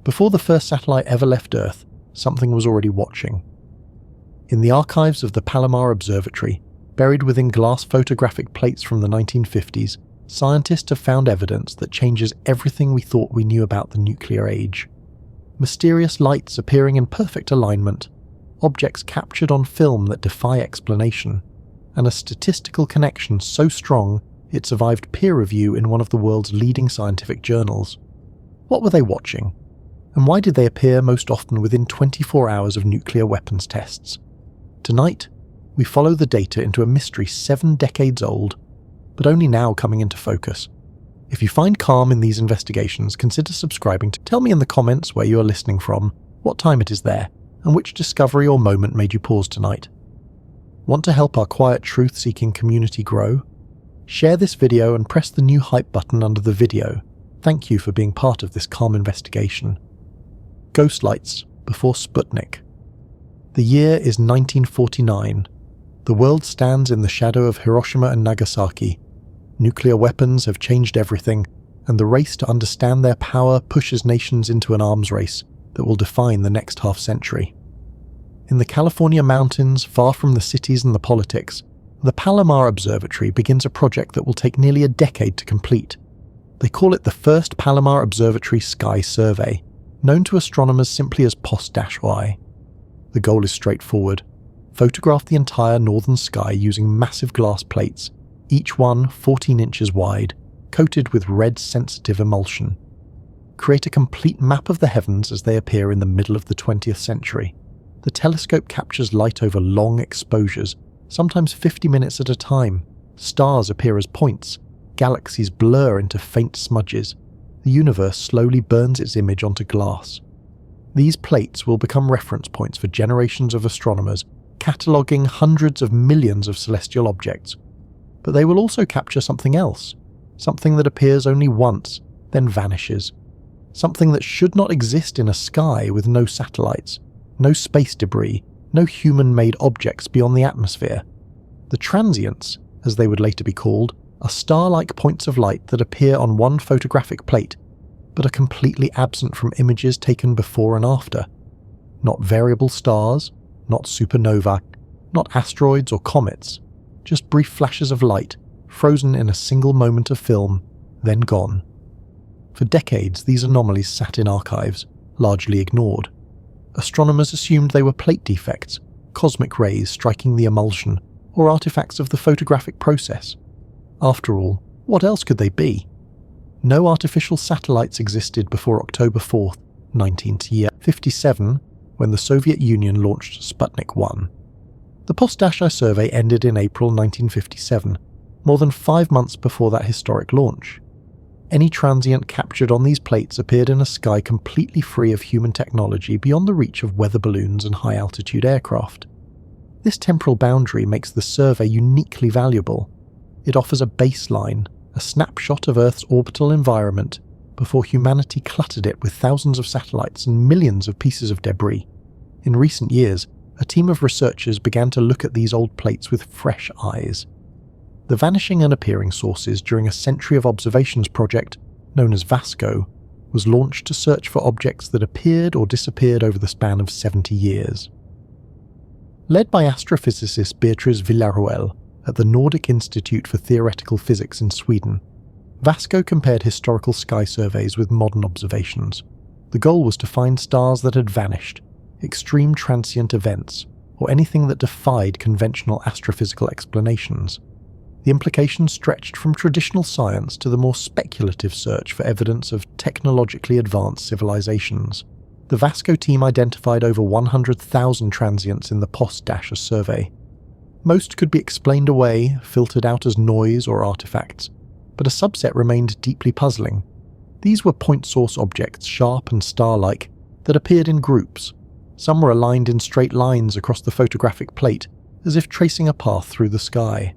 Before the first satellite ever left Earth, something was already watching. In the archives of the Palomar Observatory, buried within glass photographic plates from the 1950s, scientists have found evidence that changes everything we thought we knew about the nuclear age. Mysterious lights appearing in perfect alignment, objects captured on film that defy explanation, and a statistical connection so strong it survived peer review in one of the world's leading scientific journals. What were they watching? And why did they appear most often within 24 hours of nuclear weapons tests? Tonight, we follow the data into a mystery 7 decades old, but only now coming into focus. If you find calm in these investigations, consider subscribing. Tell me in the comments where you are listening from, what time it is there, and which discovery or moment made you pause tonight. Want to help our quiet truth-seeking community grow? Share this video and press the new hype button under the video. Thank you for being part of this calm investigation. Ghost lights before Sputnik. The year is 1949. The world stands in the shadow of Hiroshima and Nagasaki. Nuclear weapons have changed everything, and the race to understand their power pushes nations into an arms race that will define the next half-century. In the California mountains, far from the cities and the politics, the Palomar Observatory begins a project that will take nearly a decade to complete. They call it the first Palomar Observatory Sky Survey, known to astronomers simply as POS-Y. The goal is straightforward: photograph the entire northern sky using massive glass plates, each one 14 inches wide, coated with red sensitive emulsion. Create a complete map of the heavens as they appear in the middle of the 20th century. The telescope captures light over long exposures, sometimes 50 minutes at a time. Stars appear as points, galaxies blur into faint smudges. The universe slowly burns its image onto glass. These plates will become reference points for generations of astronomers, cataloguing hundreds of millions of celestial objects. But they will also capture something else, something that appears only once, then vanishes. Something that should not exist in a sky with no satellites, no space debris, no human-made objects beyond the atmosphere. The transients, as they would later be called, are star-like points of light that appear on one photographic plate, but are completely absent from images taken before and after. Not variable stars, not supernovae, not asteroids or comets, just brief flashes of light, frozen in a single moment of film, then gone. For decades, these anomalies sat in archives, largely ignored. Astronomers assumed they were plate defects, cosmic rays striking the emulsion, or artifacts of the photographic process. After all, what else could they be? No artificial satellites existed before October 4th, 1957, when the Soviet Union launched Sputnik 1. The POS-Y survey ended in April 1957, more than 5 months before that historic launch. Any transient captured on these plates appeared in a sky completely free of human technology beyond the reach of weather balloons and high-altitude aircraft. This temporal boundary makes the survey uniquely valuable. It offers a baseline, a snapshot of Earth's orbital environment, before humanity cluttered it with thousands of satellites and millions of pieces of debris. In recent years, a team of researchers began to look at these old plates with fresh eyes. The Vanishing and Appearing Sources during a Century of Observations project, known as VASCO, was launched to search for objects that appeared or disappeared over the span of 70 years. Led by astrophysicist Beatrice Villaruel at the Nordic Institute for Theoretical Physics in Sweden, VASCO compared historical sky surveys with modern observations. The goal was to find stars that had vanished, extreme transient events, or anything that defied conventional astrophysical explanations. The implications stretched from traditional science to the more speculative search for evidence of technologically advanced civilizations. The VASCO team identified over 100,000 transients in the POS-Y survey. Most could be explained away, filtered out as noise or artifacts, but a subset remained deeply puzzling. These were point source objects, sharp and star-like, that appeared in groups. Some were aligned in straight lines across the photographic plate, as if tracing a path through the sky.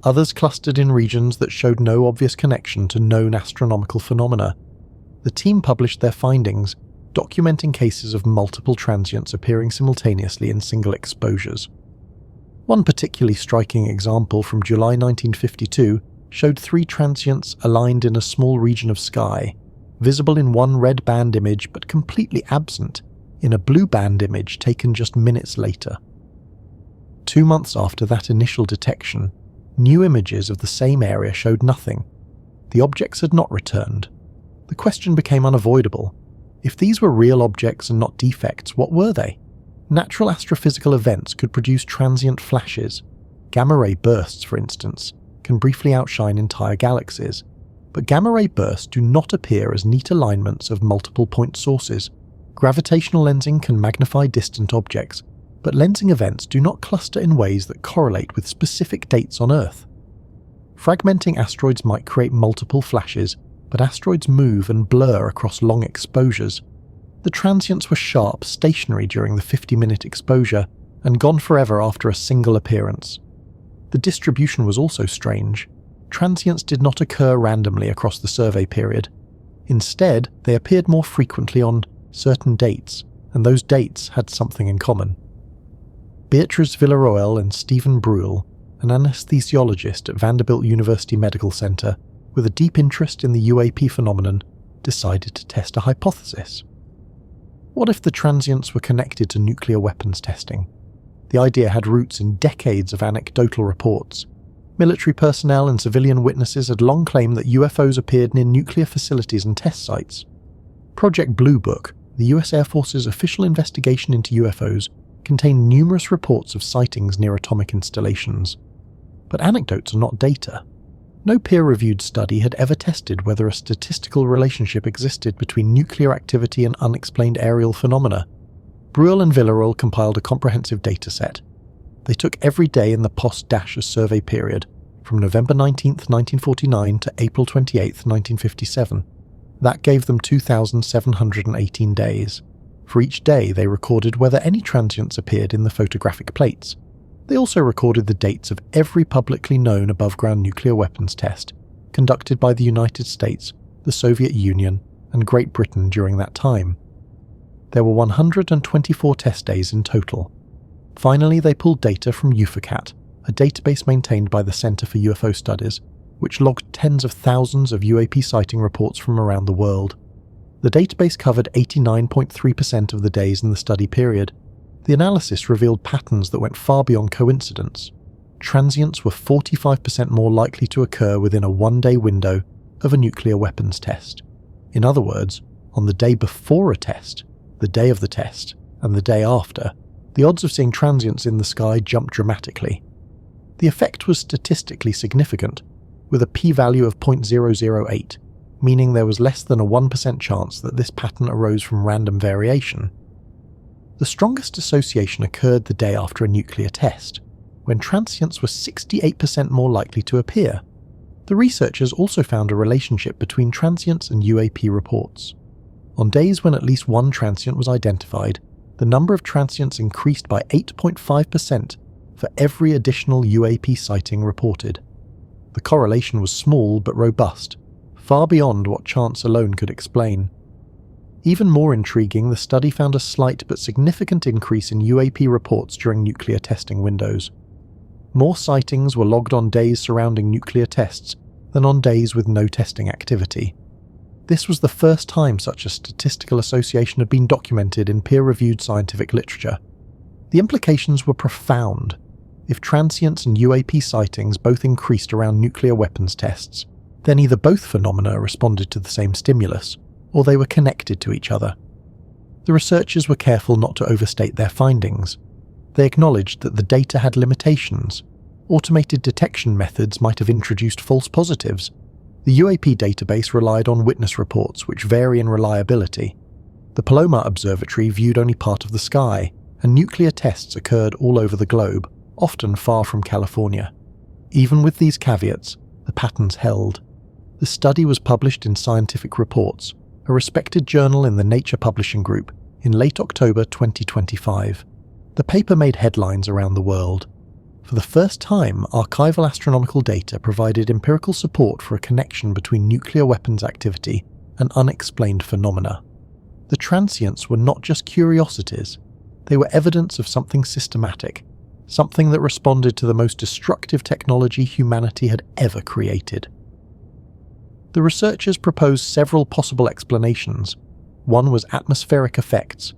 Others clustered in regions that showed no obvious connection to known astronomical phenomena. The team published their findings, documenting cases of multiple transients appearing simultaneously in single exposures. One particularly striking example from July 1952 showed 3 transients aligned in a small region of sky, visible in one red band image but completely absent in a blue band image taken just minutes later. 2 months after that initial detection, new images of the same area showed nothing. The objects had not returned. The question became unavoidable. If these were real objects and not defects, what were they? Natural astrophysical events could produce transient flashes. Gamma-ray bursts, for instance, can briefly outshine entire galaxies. But gamma-ray bursts do not appear as neat alignments of multiple point sources. Gravitational lensing can magnify distant objects, but lensing events do not cluster in ways that correlate with specific dates on Earth. Fragmenting asteroids might create multiple flashes, but asteroids move and blur across long exposures. The transients were sharp, stationary during the 50-minute exposure, and gone forever after a single appearance. The distribution was also strange. Transients did not occur randomly across the survey period. Instead, they appeared more frequently on certain dates, and those dates had something in common. Beatrice Villarroel and Stephen Brule, an anesthesiologist at Vanderbilt University Medical Center with a deep interest in the UAP phenomenon, decided to test a hypothesis. What if the transients were connected to nuclear weapons testing? The idea had roots in decades of anecdotal reports. Military personnel and civilian witnesses had long claimed that UFOs appeared near nuclear facilities and test sites. Project Blue Book, the US Air Force's official investigation into UFOs, contained numerous reports of sightings near atomic installations. But anecdotes are not data. No peer-reviewed study had ever tested whether a statistical relationship existed between nuclear activity and unexplained aerial phenomena. Brule and Villarroel compiled a comprehensive dataset. They took every day in the post-Dasher survey period, from November 19, 1949 to April 28, 1957. That gave them 2,718 days. For each day, they recorded whether any transients appeared in the photographic plates. They also recorded the dates of every publicly known above-ground nuclear weapons test conducted by the United States, the Soviet Union, and Great Britain during that time. There were 124 test days in total. Finally, they pulled data from UFOCAT, a database maintained by the Center for UFO Studies, which logged tens of thousands of UAP sighting reports from around the world. The database covered 89.3% of the days in the study period. The analysis revealed patterns that went far beyond coincidence. Transients were 45% more likely to occur within a one-day window of a nuclear weapons test. In other words, on the day before a test, the day of the test, and the day after, the odds of seeing transients in the sky jumped dramatically. The effect was statistically significant, with a p-value of 0.008, meaning there was less than a 1% chance that this pattern arose from random variation. The strongest association occurred the day after a nuclear test, when transients were 68% more likely to appear. The researchers also found a relationship between transients and UAP reports. On days when at least one transient was identified, the number of transients increased by 8.5% for every additional UAP sighting reported. The correlation was small but robust, far beyond what chance alone could explain. Even more intriguing, the study found a slight but significant increase in UAP reports during nuclear testing windows. More sightings were logged on days surrounding nuclear tests than on days with no testing activity. This was the first time such a statistical association had been documented in peer-reviewed scientific literature. The implications were profound. If transients and UAP sightings both increased around nuclear weapons tests, then either both phenomena responded to the same stimulus, or they were connected to each other. The researchers were careful not to overstate their findings. They acknowledged that the data had limitations. Automated detection methods might have introduced false positives. The UAP database relied on witness reports, which vary in reliability. The Palomar Observatory viewed only part of the sky, and nuclear tests occurred all over the globe, often far from California. Even with these caveats, the patterns held. The study was published in Scientific Reports, a respected journal in the Nature Publishing Group, in late October 2025. The paper made headlines around the world. For the first time, archival astronomical data provided empirical support for a connection between nuclear weapons activity and unexplained phenomena. The transients were not just curiosities, they were evidence of something systematic, something that responded to the most destructive technology humanity had ever created. The researchers proposed several possible explanations. One was atmospheric effects.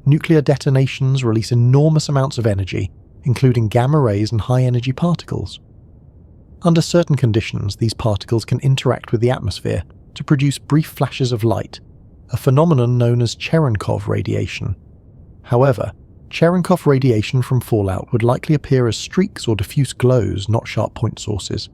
Nuclear detonations release enormous amounts of energy, including gamma rays and high-energy particles. Under certain conditions, these particles can interact with the atmosphere to produce brief flashes of light, a phenomenon known as Cherenkov radiation. However, Cherenkov radiation from fallout would likely appear as streaks or diffuse glows, not sharp point sources.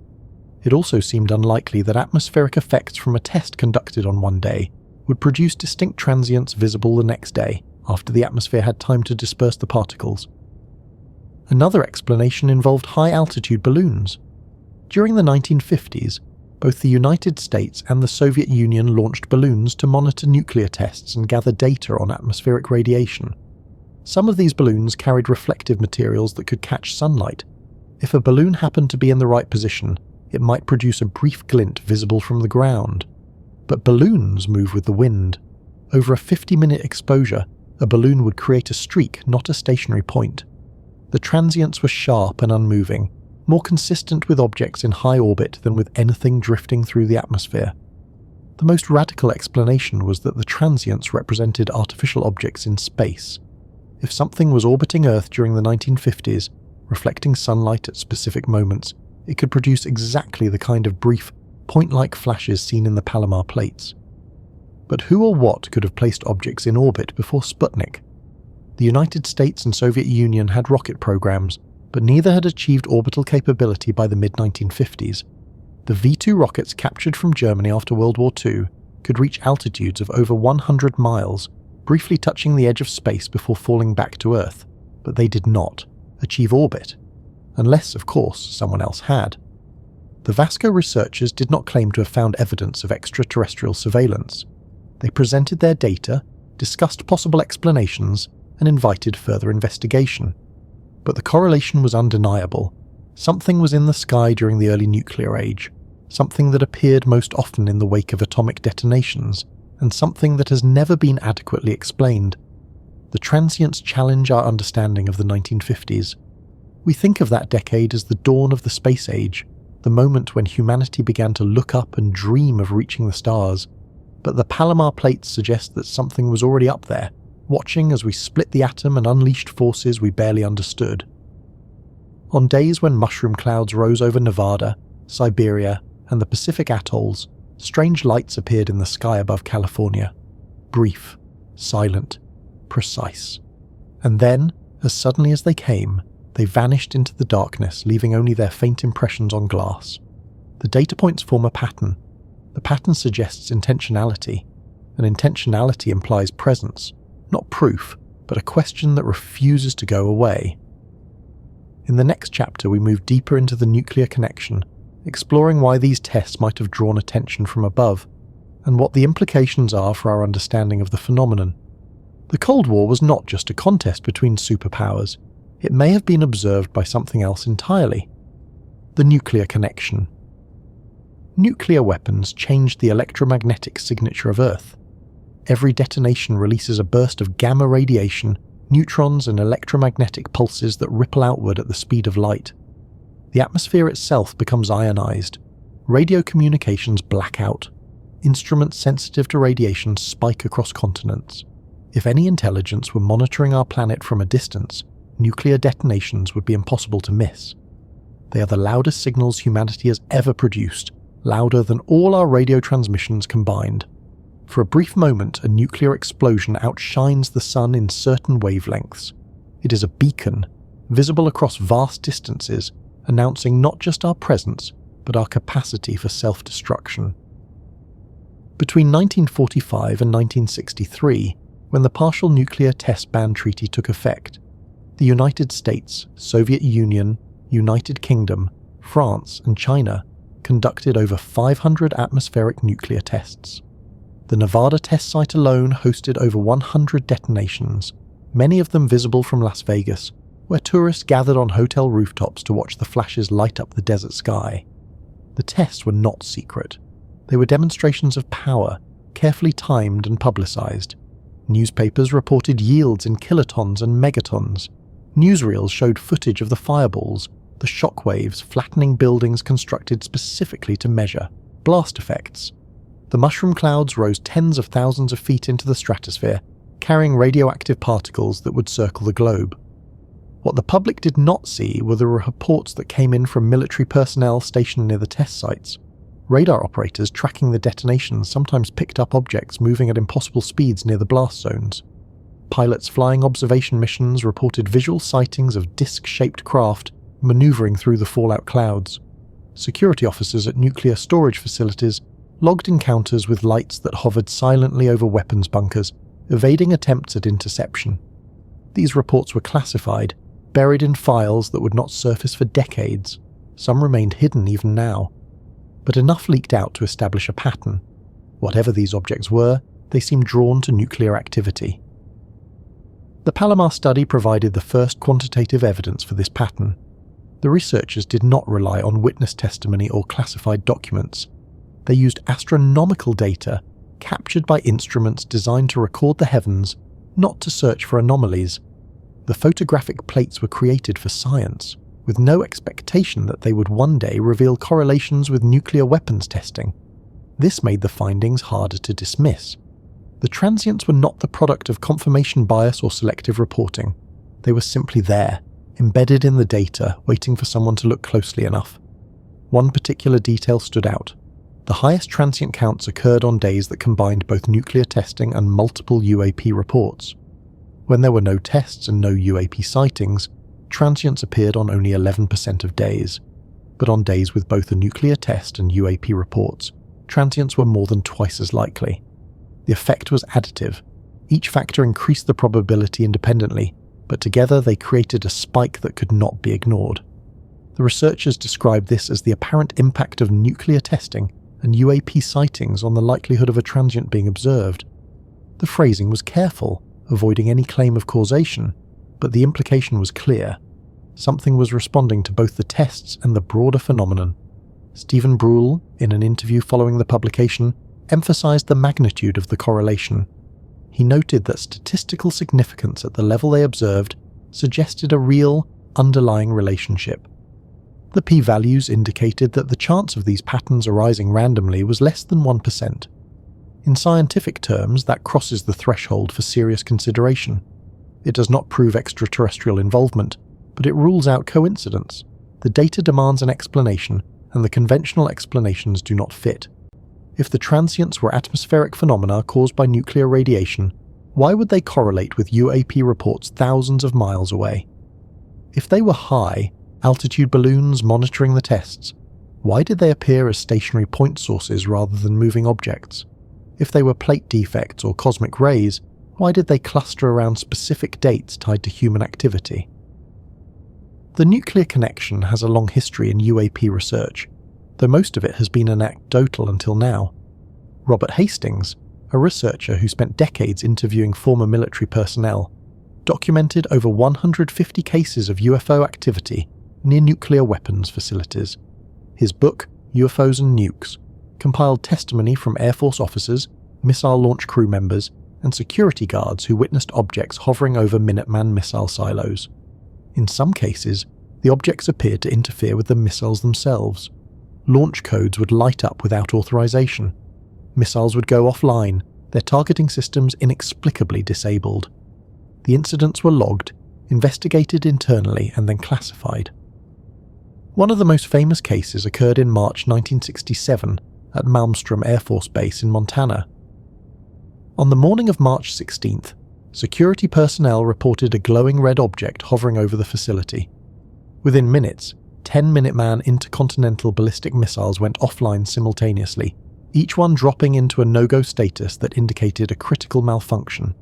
It also seemed unlikely that atmospheric effects from a test conducted on one day would produce distinct transients visible the next day, after the atmosphere had time to disperse the particles. Another explanation involved high-altitude balloons. During the 1950s, both the United States and the Soviet Union launched balloons to monitor nuclear tests and gather data on atmospheric radiation. Some of these balloons carried reflective materials that could catch sunlight. If a balloon happened to be in the right position, it might produce a brief glint visible from the ground. But balloons move with the wind. Over a 50-minute exposure, a balloon would create a streak, not a stationary point. The transients were sharp and unmoving, more consistent with objects in high orbit than with anything drifting through the atmosphere. The most radical explanation was that the transients represented artificial objects in space. If something was orbiting Earth during the 1950s, reflecting sunlight at specific moments, it could produce exactly the kind of brief, point-like flashes seen in the Palomar plates. But who or what could have placed objects in orbit before Sputnik? The United States and Soviet Union had rocket programs, but neither had achieved orbital capability by the mid-1950s. The V-2 rockets captured from Germany after World War II could reach altitudes of over 100 miles, briefly touching the edge of space before falling back to Earth, but they did not achieve orbit. Unless, of course, someone else had. The Vasco researchers did not claim to have found evidence of extraterrestrial surveillance. They presented their data, discussed possible explanations, and invited further investigation. But the correlation was undeniable. Something was in the sky during the early nuclear age, something that appeared most often in the wake of atomic detonations, and something that has never been adequately explained. The transients challenge our understanding of the 1950s. We think of that decade as the dawn of the space age, the moment when humanity began to look up and dream of reaching the stars. But the Palomar plates suggest that something was already up there, watching as we split the atom and unleashed forces we barely understood. On days when mushroom clouds rose over Nevada, Siberia, and the Pacific atolls, strange lights appeared in the sky above California. Brief, silent, precise. And then, as suddenly as they came, they vanished into the darkness, leaving only their faint impressions on glass. The data points form a pattern. The pattern suggests intentionality, and intentionality implies presence. Not proof, but a question that refuses to go away. In the next chapter, we move deeper into the nuclear connection, exploring why these tests might have drawn attention from above, and what the implications are for our understanding of the phenomenon. The Cold War was not just a contest between superpowers. It may have been observed by something else entirely. The nuclear connection. Nuclear weapons changed the electromagnetic signature of Earth. Every detonation releases a burst of gamma radiation, neutrons and electromagnetic pulses that ripple outward at the speed of light. The atmosphere itself becomes ionized. Radio communications black out. Instruments sensitive to radiation spike across continents. If any intelligence were monitoring our planet from a distance, nuclear detonations would be impossible to miss. They are the loudest signals humanity has ever produced, louder than all our radio transmissions combined. For a brief moment, a nuclear explosion outshines the sun in certain wavelengths. It is a beacon, visible across vast distances, announcing not just our presence, but our capacity for self-destruction. Between 1945 and 1963, when the Partial Nuclear Test Ban Treaty took effect, the United States, Soviet Union, United Kingdom, France, and China conducted over 500 atmospheric nuclear tests. The Nevada test site alone hosted over 100 detonations, many of them visible from Las Vegas, where tourists gathered on hotel rooftops to watch the flashes light up the desert sky. The tests were not secret. They were demonstrations of power, carefully timed and publicized. Newspapers reported yields in kilotons and megatons. Newsreels showed footage of the fireballs, the shockwaves flattening buildings constructed specifically to measure, blast effects, The mushroom clouds rose tens of thousands of feet into the stratosphere, carrying radioactive particles that would circle the globe. What the public did not see were the reports that came in from military personnel stationed near the test sites. Radar operators tracking the detonations sometimes picked up objects moving at impossible speeds near the blast zones. Pilots flying observation missions reported visual sightings of disc-shaped craft maneuvering through the fallout clouds. Security officers at nuclear storage facilities logged encounters with lights that hovered silently over weapons bunkers, evading attempts at interception. These reports were classified, buried in files that would not surface for decades. Some remained hidden even now. But enough leaked out to establish a pattern. Whatever these objects were, they seemed drawn to nuclear activity. The Palomar study provided the first quantitative evidence for this pattern. The researchers did not rely on witness testimony or classified documents. They used astronomical data captured by instruments designed to record the heavens, not to search for anomalies. The photographic plates were created for science, with no expectation that they would one day reveal correlations with nuclear weapons testing. This made the findings harder to dismiss. The transients were not the product of confirmation bias or selective reporting. They were simply there, embedded in the data, waiting for someone to look closely enough. One particular detail stood out. The highest transient counts occurred on days that combined both nuclear testing and multiple UAP reports. When there were no tests and no UAP sightings, transients appeared on only 11% of days. But on days with both a nuclear test and UAP reports, transients were more than twice as likely. The effect was additive. Each factor increased the probability independently, but together they created a spike that could not be ignored. The researchers described this as the apparent impact of nuclear testing and UAP sightings on the likelihood of a transient being observed. The phrasing was careful, avoiding any claim of causation, but the implication was clear. Something was responding to both the tests and the broader phenomenon. Stephen Brule, in an interview following the publication, emphasized the magnitude of the correlation. He noted that statistical significance at the level they observed suggested a real, underlying relationship. The p-values indicated that the chance of these patterns arising randomly was less than 1%. In scientific terms, that crosses the threshold for serious consideration. It does not prove extraterrestrial involvement, but it rules out coincidence. The data demands an explanation, and the conventional explanations do not fit. If the transients were atmospheric phenomena caused by nuclear radiation, why would they correlate with UAP reports thousands of miles away? If they were high, altitude balloons monitoring the tests, why did they appear as stationary point sources rather than moving objects? If they were plate defects or cosmic rays, why did they cluster around specific dates tied to human activity? The nuclear connection has a long history in UAP research, though most of it has been anecdotal until now. Robert Hastings, a researcher who spent decades interviewing former military personnel, documented over 150 cases of UFO activity near nuclear weapons facilities. His book, UFOs and Nukes, compiled testimony from Air Force officers, missile launch crew members, and security guards who witnessed objects hovering over Minuteman missile silos. In some cases, the objects appeared to interfere with the missiles themselves. Launch codes would light up without authorization. Missiles would go offline, their targeting systems inexplicably disabled. The incidents were logged, investigated internally, and then classified. One of the most famous cases occurred in March 1967 at Malmstrom Air Force Base in Montana. On the morning of March 16th, security personnel reported a glowing red object hovering over the facility. Within minutes, 10 Minuteman intercontinental ballistic missiles went offline simultaneously, each one dropping into a no-go status that indicated a critical malfunction.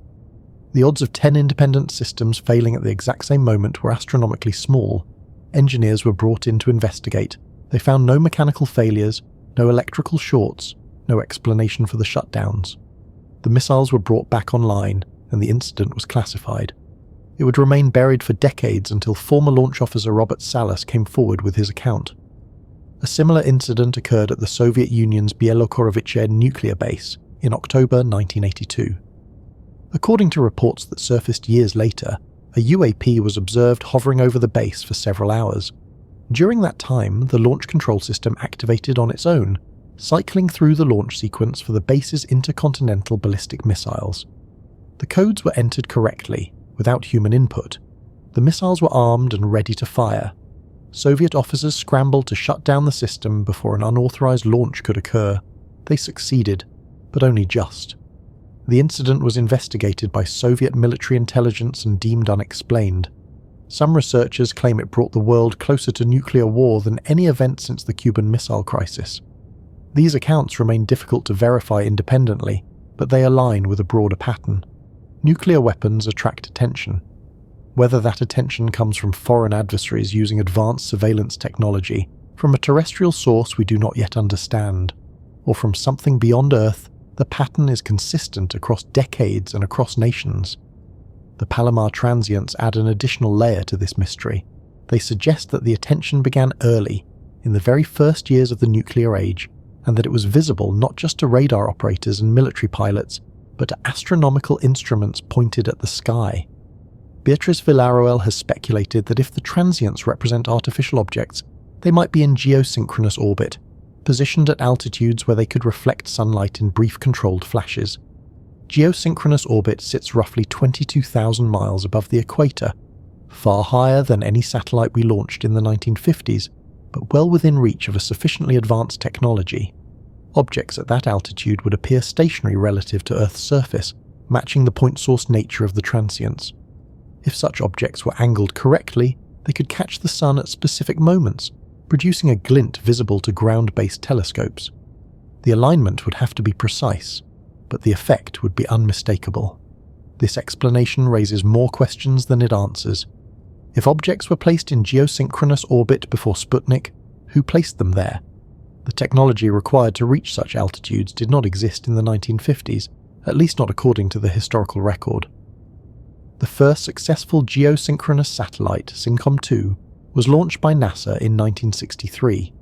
The odds of 10 independent systems failing at the exact same moment were astronomically small. Engineers were brought in to investigate. They found no mechanical failures, no electrical shorts, no explanation for the shutdowns. The missiles were brought back online, and the incident was classified. It would remain buried for decades until former launch officer Robert Salas came forward with his account. A similar incident occurred at the Soviet Union's Bielogorovice nuclear base in October 1982. According to reports that surfaced years later, a UAP was observed hovering over the base for several hours. During that time, the launch control system activated on its own, cycling through the launch sequence for the base's intercontinental ballistic missiles. The codes were entered correctly, without human input. The missiles were armed and ready to fire. Soviet officers scrambled to shut down the system before an unauthorized launch could occur. They succeeded, but only just. The incident was investigated by Soviet military intelligence and deemed unexplained. Some researchers claim it brought the world closer to nuclear war than any event since the Cuban Missile Crisis. These accounts remain difficult to verify independently, but they align with a broader pattern. Nuclear weapons attract attention. Whether that attention comes from foreign adversaries using advanced surveillance technology, from a terrestrial source we do not yet understand, or from something beyond Earth, the pattern is consistent across decades and across nations. The Palomar transients add an additional layer to this mystery. They suggest that the attention began early, in the very first years of the nuclear age, and that it was visible not just to radar operators and military pilots, but to astronomical instruments pointed at the sky. Beatrice Villarroel has speculated that if the transients represent artificial objects, they might be in geosynchronous orbit, positioned at altitudes where they could reflect sunlight in brief controlled flashes. Geosynchronous orbit sits roughly 22,000 miles above the equator, far higher than any satellite we launched in the 1950s, but well within reach of a sufficiently advanced technology. Objects at that altitude would appear stationary relative to Earth's surface, matching the point source nature of the transients. If such objects were angled correctly, they could catch the sun at specific moments, producing a glint visible to ground-based telescopes. The alignment would have to be precise, but the effect would be unmistakable. This explanation raises more questions than it answers. If objects were placed in geosynchronous orbit before Sputnik, who placed them there? The technology required to reach such altitudes did not exist in the 1950s, at least not according to the historical record. The first successful geosynchronous satellite, SYNCOM-2, was launched by NASA in 1963.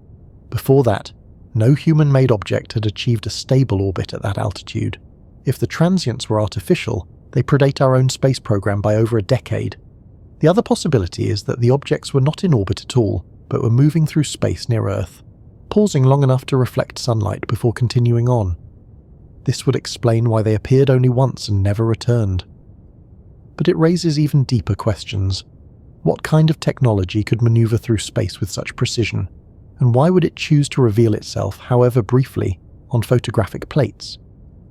Before that, no human-made object had achieved a stable orbit at that altitude. If the transients were artificial, they predate our own space program by over a decade. The other possibility is that the objects were not in orbit at all, but were moving through space near Earth, pausing long enough to reflect sunlight before continuing on. This would explain why they appeared only once and never returned. But it raises even deeper questions. What kind of technology could maneuver through space with such precision? And why would it choose to reveal itself, however briefly, on photographic plates?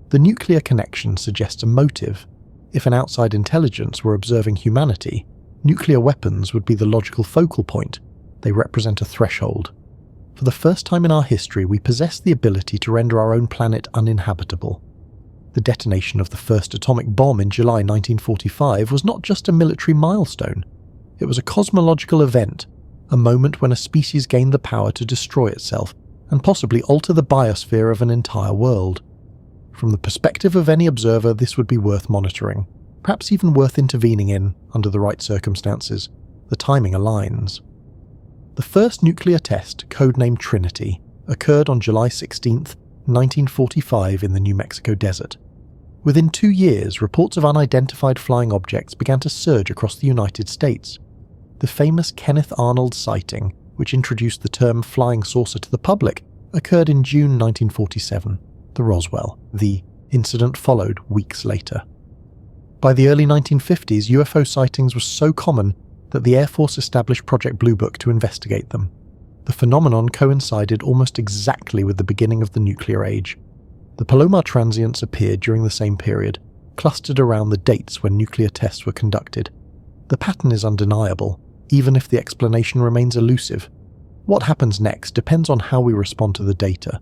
The nuclear connection suggests a motive. If an outside intelligence were observing humanity, nuclear weapons would be the logical focal point. They represent a threshold. For the first time in our history, we possess the ability to render our own planet uninhabitable. The detonation of the first atomic bomb in July 1945 was not just a military milestone. It was a cosmological event, a moment when a species gained the power to destroy itself and possibly alter the biosphere of an entire world. From the perspective of any observer, this would be worth monitoring, perhaps even worth intervening in under the right circumstances. The timing aligns. The first nuclear test, codenamed Trinity, occurred on July 16, 1945 in the New Mexico desert. Within 2 years, reports of unidentified flying objects began to surge across the United States. The famous Kenneth Arnold sighting, which introduced the term flying saucer to the public, occurred in June 1947, the Roswell. The incident followed weeks later. By the early 1950s, UFO sightings were so common that the Air Force established Project Blue Book to investigate them. The phenomenon coincided almost exactly with the beginning of the nuclear age. The Palomar transients appeared during the same period, clustered around the dates when nuclear tests were conducted. The pattern is undeniable, even if the explanation remains elusive. What happens next depends on how we respond to the data.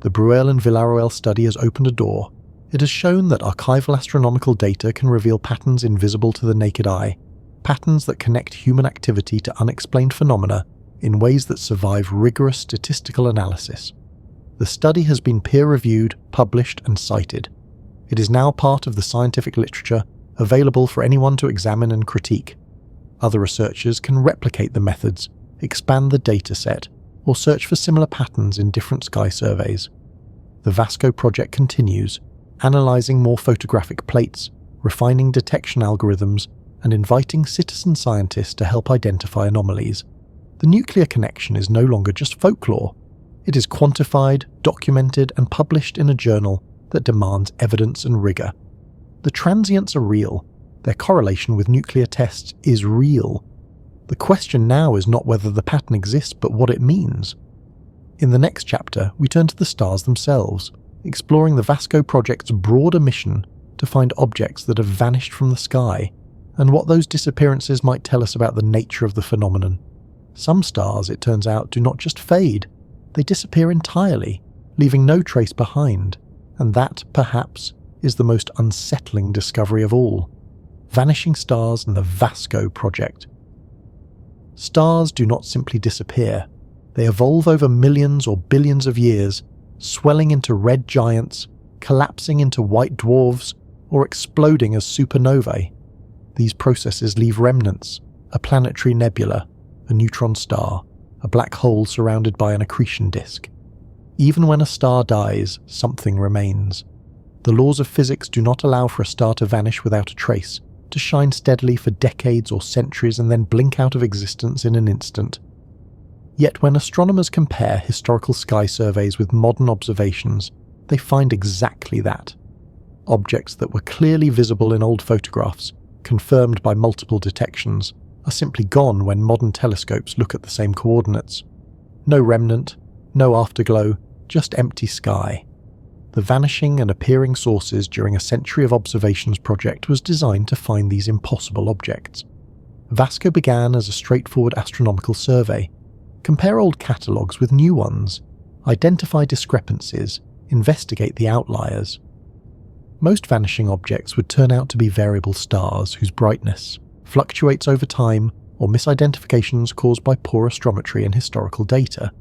The Bruel and Villarroel study has opened a door. It has shown that archival astronomical data can reveal patterns invisible to the naked eye, patterns that connect human activity to unexplained phenomena in ways that survive rigorous statistical analysis. The study has been peer-reviewed, published, and cited. It is now part of the scientific literature, available for anyone to examine and critique. Other researchers can replicate the methods, expand the dataset, or search for similar patterns in different sky surveys. The Vasco project continues, analysing more photographic plates, refining detection algorithms, and inviting citizen scientists to help identify anomalies. The nuclear connection is no longer just folklore. It is quantified, documented, and published in a journal that demands evidence and rigor. The transients are real. Their correlation with nuclear tests is real. The question now is not whether the pattern exists, but what it means. In the next chapter, we turn to the stars themselves, exploring the VASCO project's broader mission to find objects that have vanished from the sky, and what those disappearances might tell us about the nature of the phenomenon. Some stars, it turns out, do not just fade, they disappear entirely, leaving no trace behind, and that, perhaps, is the most unsettling discovery of all. Vanishing stars and the VASCO project. Stars do not simply disappear. They evolve over millions or billions of years, swelling into red giants, collapsing into white dwarfs, or exploding as supernovae. These processes leave remnants, a planetary nebula, a neutron star, a black hole surrounded by an accretion disk. Even when a star dies, something remains. The laws of physics do not allow for a star to vanish without a trace, to shine steadily for decades or centuries and then blink out of existence in an instant. Yet when astronomers compare historical sky surveys with modern observations, they find exactly that. Objects that were clearly visible in old photographs, confirmed by multiple detections, are simply gone when modern telescopes look at the same coordinates. No remnant, no afterglow, just empty sky. The Vanishing and Appearing Sources during a Century of Observations project was designed to find these impossible objects. VASCO began as a straightforward astronomical survey. Compare old catalogues with new ones, identify discrepancies, investigate the outliers. Most vanishing objects would turn out to be variable stars whose brightness fluctuates over time, or misidentifications caused by poor astrometry and historical data.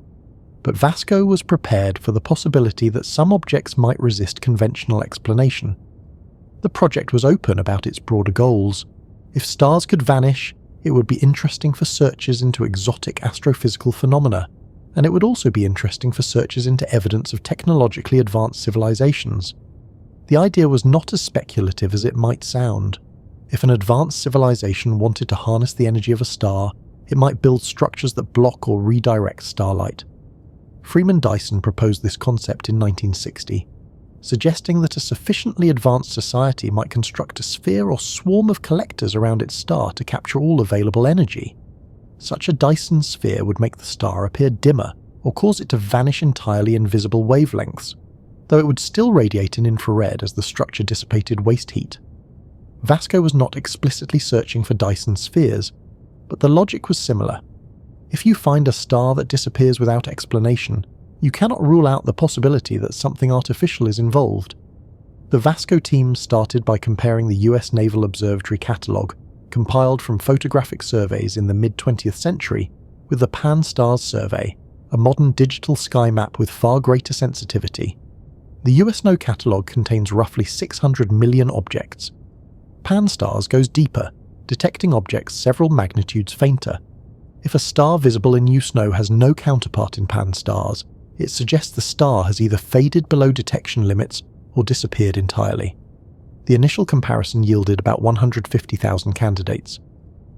But VASCO was prepared for the possibility that some objects might resist conventional explanation. The project was open about its broader goals. If stars could vanish, it would be interesting for searches into exotic astrophysical phenomena, and it would also be interesting for searches into evidence of technologically advanced civilizations. The idea was not as speculative as it might sound. If an advanced civilization wanted to harness the energy of a star, it might build structures that block or redirect starlight. Freeman Dyson proposed this concept in 1960, suggesting that a sufficiently advanced society might construct a sphere or swarm of collectors around its star to capture all available energy. Such a Dyson sphere would make the star appear dimmer or cause it to vanish entirely in visible wavelengths, though it would still radiate in infrared as the structure dissipated waste heat. VASCO was not explicitly searching for Dyson spheres, but the logic was similar. If you find a star that disappears without explanation, you cannot rule out the possibility that something artificial is involved. The VASCO team started by comparing the US Naval Observatory catalogue, compiled from photographic surveys in the mid-20th century, with the Pan-STARRS survey, a modern digital sky map with far greater sensitivity. The USNO catalogue contains roughly 600 million objects. Pan-STARRS goes deeper, detecting objects several magnitudes fainter. If a star visible in USNO has no counterpart in Pan-STARRS, it suggests the star has either faded below detection limits or disappeared entirely. The initial comparison yielded about 150,000 candidates.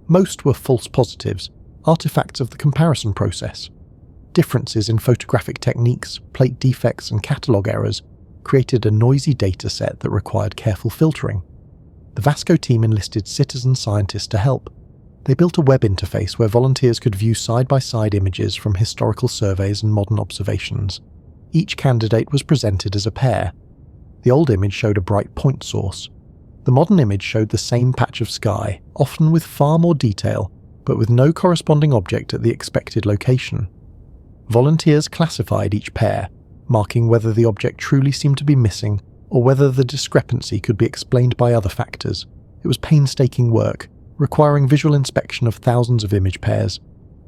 Most were false positives, artifacts of the comparison process. Differences in photographic techniques, plate defects, and catalogue errors created a noisy data set that required careful filtering. The VASCO team enlisted citizen scientists to help. They built a web interface where volunteers could view side-by-side images from historical surveys and modern observations. Each candidate was presented as a pair. The old image showed a bright point source. The modern image showed the same patch of sky, often with far more detail, but with no corresponding object at the expected location. Volunteers classified each pair, marking whether the object truly seemed to be missing or whether the discrepancy could be explained by other factors. It was painstaking work, requiring visual inspection of thousands of image pairs,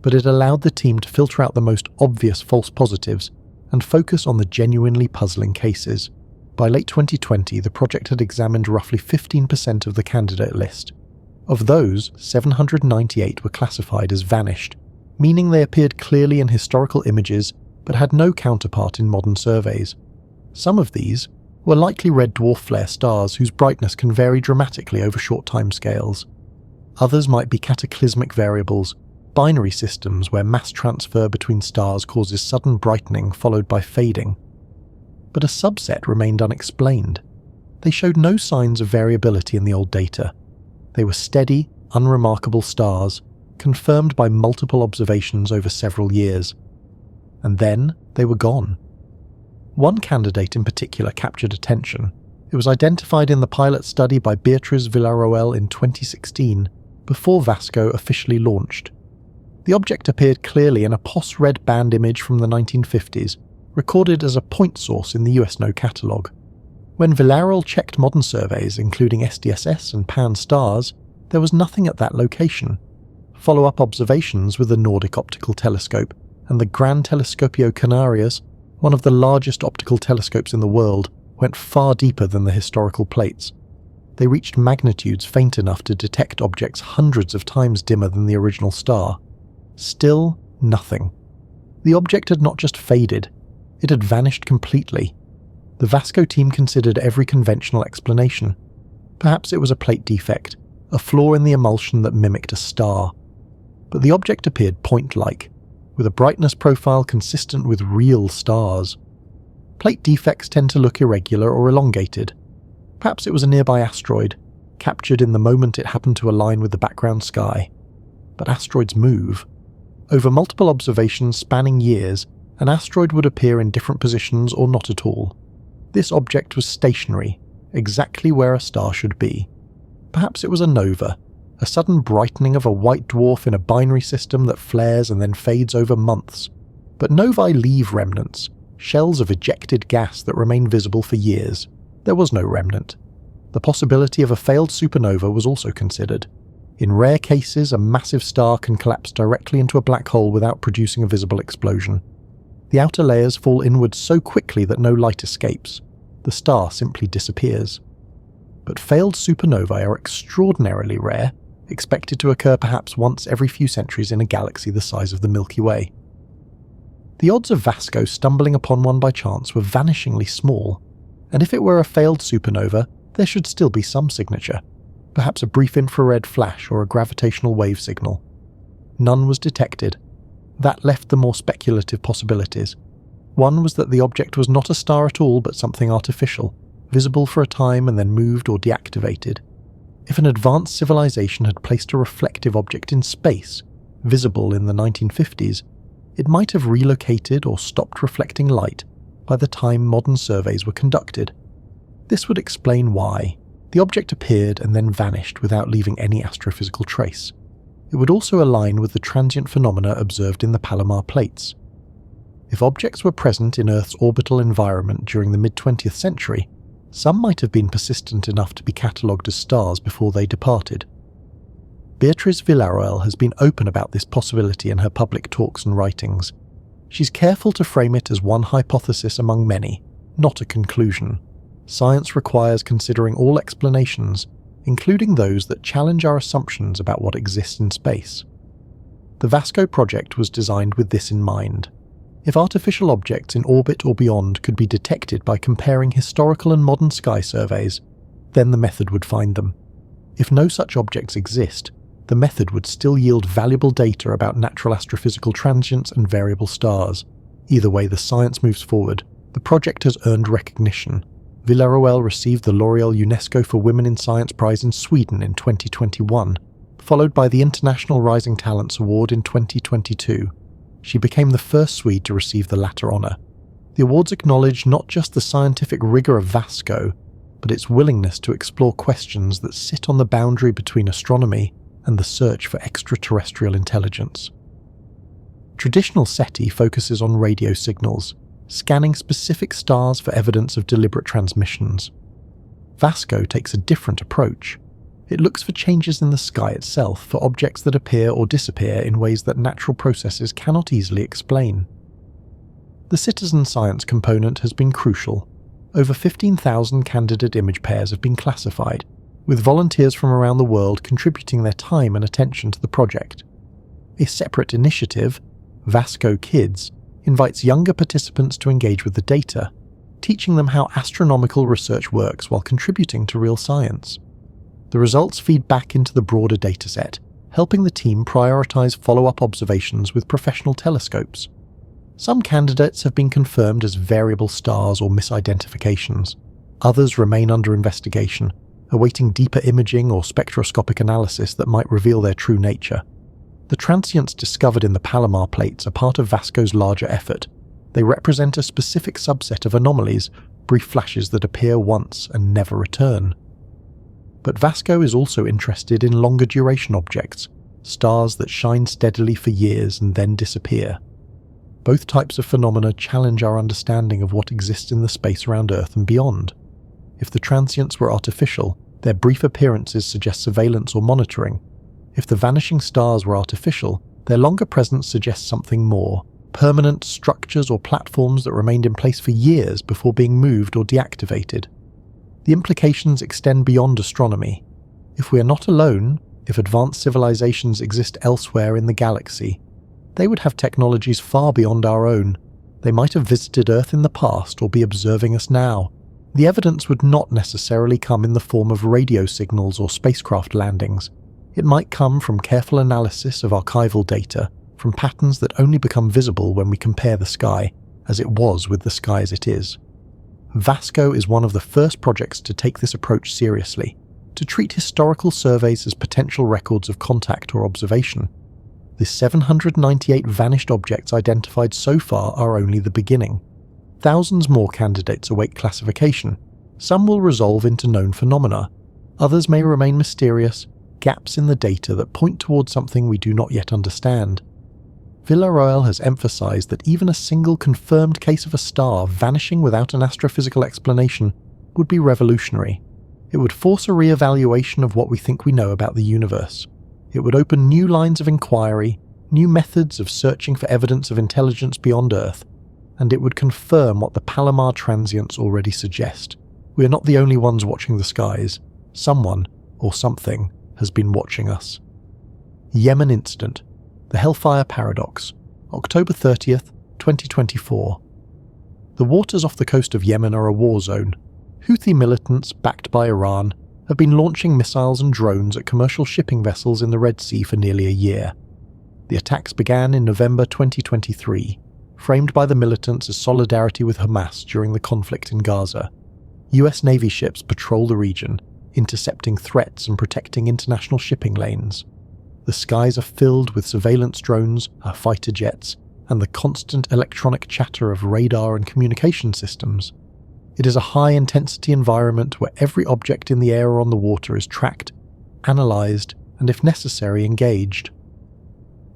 but it allowed the team to filter out the most obvious false positives and focus on the genuinely puzzling cases. By late 2020, the project had examined roughly 15% of the candidate list. Of those, 798 were classified as vanished, meaning they appeared clearly in historical images but had no counterpart in modern surveys. Some of these were likely red dwarf flare stars whose brightness can vary dramatically over short timescales. Others might be cataclysmic variables, binary systems where mass transfer between stars causes sudden brightening followed by fading. But a subset remained unexplained. They showed no signs of variability in the old data. They were steady, unremarkable stars, confirmed by multiple observations over several years. And then they were gone. One candidate in particular captured attention. It was identified in the pilot study by Beatriz Villarroel in 2016, before Vasco officially launched. The object appeared clearly in a POS-red band image from the 1950s, recorded as a point source in the USNO catalogue. When Villarroel checked modern surveys, including SDSS and Pan-STARRS, there was nothing at that location. Follow-up observations with the Nordic Optical Telescope and the Gran Telescopio Canarias, one of the largest optical telescopes in the world, went far deeper than the historical plates. They reached magnitudes faint enough to detect objects hundreds of times dimmer than the original star. Still nothing. The object had not just faded, it had vanished completely. The Vasco team considered every conventional explanation. Perhaps it was a plate defect, a flaw in the emulsion that mimicked a star. But the object appeared point-like, with a brightness profile consistent with real stars. Plate defects tend to look irregular or elongated. Perhaps it was a nearby asteroid, captured in the moment it happened to align with the background sky. But asteroids move. Over multiple observations spanning years, an asteroid would appear in different positions or not at all. This object was stationary, exactly where a star should be. Perhaps it was a nova, a sudden brightening of a white dwarf in a binary system that flares and then fades over months. But novae leave remnants, shells of ejected gas that remain visible for years. There was no remnant. The possibility of a failed supernova was also considered. In rare cases, a massive star can collapse directly into a black hole without producing a visible explosion. The outer layers fall inwards so quickly that no light escapes. The star simply disappears. But failed supernovae are extraordinarily rare, expected to occur perhaps once every few centuries in a galaxy the size of the Milky Way. The odds of Vasco stumbling upon one by chance were vanishingly small, and if it were a failed supernova, there should still be some signature, perhaps a brief infrared flash or a gravitational wave signal. None was detected. That left the more speculative possibilities. One was that the object was not a star at all but something artificial, visible for a time and then moved or deactivated. If an advanced civilization had placed a reflective object in space, visible in the 1950s, it might have relocated or stopped reflecting light by the time modern surveys were conducted. This would explain why the object appeared and then vanished without leaving any astrophysical trace. It would also align with the transient phenomena observed in the Palomar plates. If objects were present in Earth's orbital environment during the mid-20th century, some might have been persistent enough to be catalogued as stars before they departed. Beatriz Villarroel has been open about this possibility in her public talks and writings. She's careful to frame it as one hypothesis among many, not a conclusion. Science requires considering all explanations, including those that challenge our assumptions about what exists in space. The Vasco project was designed with this in mind. If artificial objects in orbit or beyond could be detected by comparing historical and modern sky surveys, then the method would find them. If no such objects exist, the method would still yield valuable data about natural astrophysical transients and variable stars. Either way the science moves forward, the project has earned recognition. Villarroel received the L'Oreal UNESCO for Women in Science Prize in Sweden in 2021, followed by the International Rising Talents Award in 2022. She became the first Swede to receive the latter honour. The awards acknowledge not just the scientific rigour of Vasco, but its willingness to explore questions that sit on the boundary between astronomy and the search for extraterrestrial intelligence. Traditional SETI focuses on radio signals, scanning specific stars for evidence of deliberate transmissions. Vasco takes a different approach. It looks for changes in the sky itself, for objects that appear or disappear in ways that natural processes cannot easily explain. The citizen science component has been crucial. Over 15,000 candidate image pairs have been classified, with volunteers from around the world contributing their time and attention to the project. A separate initiative, Vasco Kids, invites younger participants to engage with the data, teaching them how astronomical research works while contributing to real science. The results feed back into the broader dataset, helping the team prioritize follow-up observations with professional telescopes. Some candidates have been confirmed as variable stars or misidentifications. Others remain under investigation, awaiting deeper imaging or spectroscopic analysis that might reveal their true nature. The transients discovered in the Palomar plates are part of VASCO's larger effort. They represent a specific subset of anomalies, brief flashes that appear once and never return. But VASCO is also interested in longer duration objects, stars that shine steadily for years and then disappear. Both types of phenomena challenge our understanding of what exists in the space around Earth and beyond. If the transients were artificial, their brief appearances suggest surveillance or monitoring. If the vanishing stars were artificial, their longer presence suggests something more, permanent structures or platforms that remained in place for years before being moved or deactivated. The implications extend beyond astronomy. If we are not alone, if advanced civilizations exist elsewhere in the galaxy, they would have technologies far beyond our own. They might have visited Earth in the past or be observing us now. The evidence would not necessarily come in the form of radio signals or spacecraft landings. It might come from careful analysis of archival data, from patterns that only become visible when we compare the sky, as it was with the sky as it is. VASCO is one of the first projects to take this approach seriously, to treat historical surveys as potential records of contact or observation. The 798 vanished objects identified so far are only the beginning. Thousands more candidates await classification. Some will resolve into known phenomena. Others may remain mysterious, gaps in the data that point towards something we do not yet understand. Villarroel has emphasized that even a single confirmed case of a star vanishing without an astrophysical explanation would be revolutionary. It would force a re-evaluation of what we think we know about the universe. It would open new lines of inquiry, new methods of searching for evidence of intelligence beyond Earth, and it would confirm what the Palomar transients already suggest. We are not the only ones watching the skies. Someone, or something, has been watching us. Yemen Incident. The Hellfire Paradox. October 30th, 2024. The waters off the coast of Yemen are a war zone. Houthi militants, backed by Iran, have been launching missiles and drones at commercial shipping vessels in the Red Sea for nearly a year. The attacks began in November 2023, framed by the militants as solidarity with Hamas during the conflict in Gaza. US Navy ships patrol the region, intercepting threats and protecting international shipping lanes. The skies are filled with surveillance drones, fighter jets, and the constant electronic chatter of radar and communication systems. It is a high-intensity environment where every object in the air or on the water is tracked, analysed, and if necessary, engaged.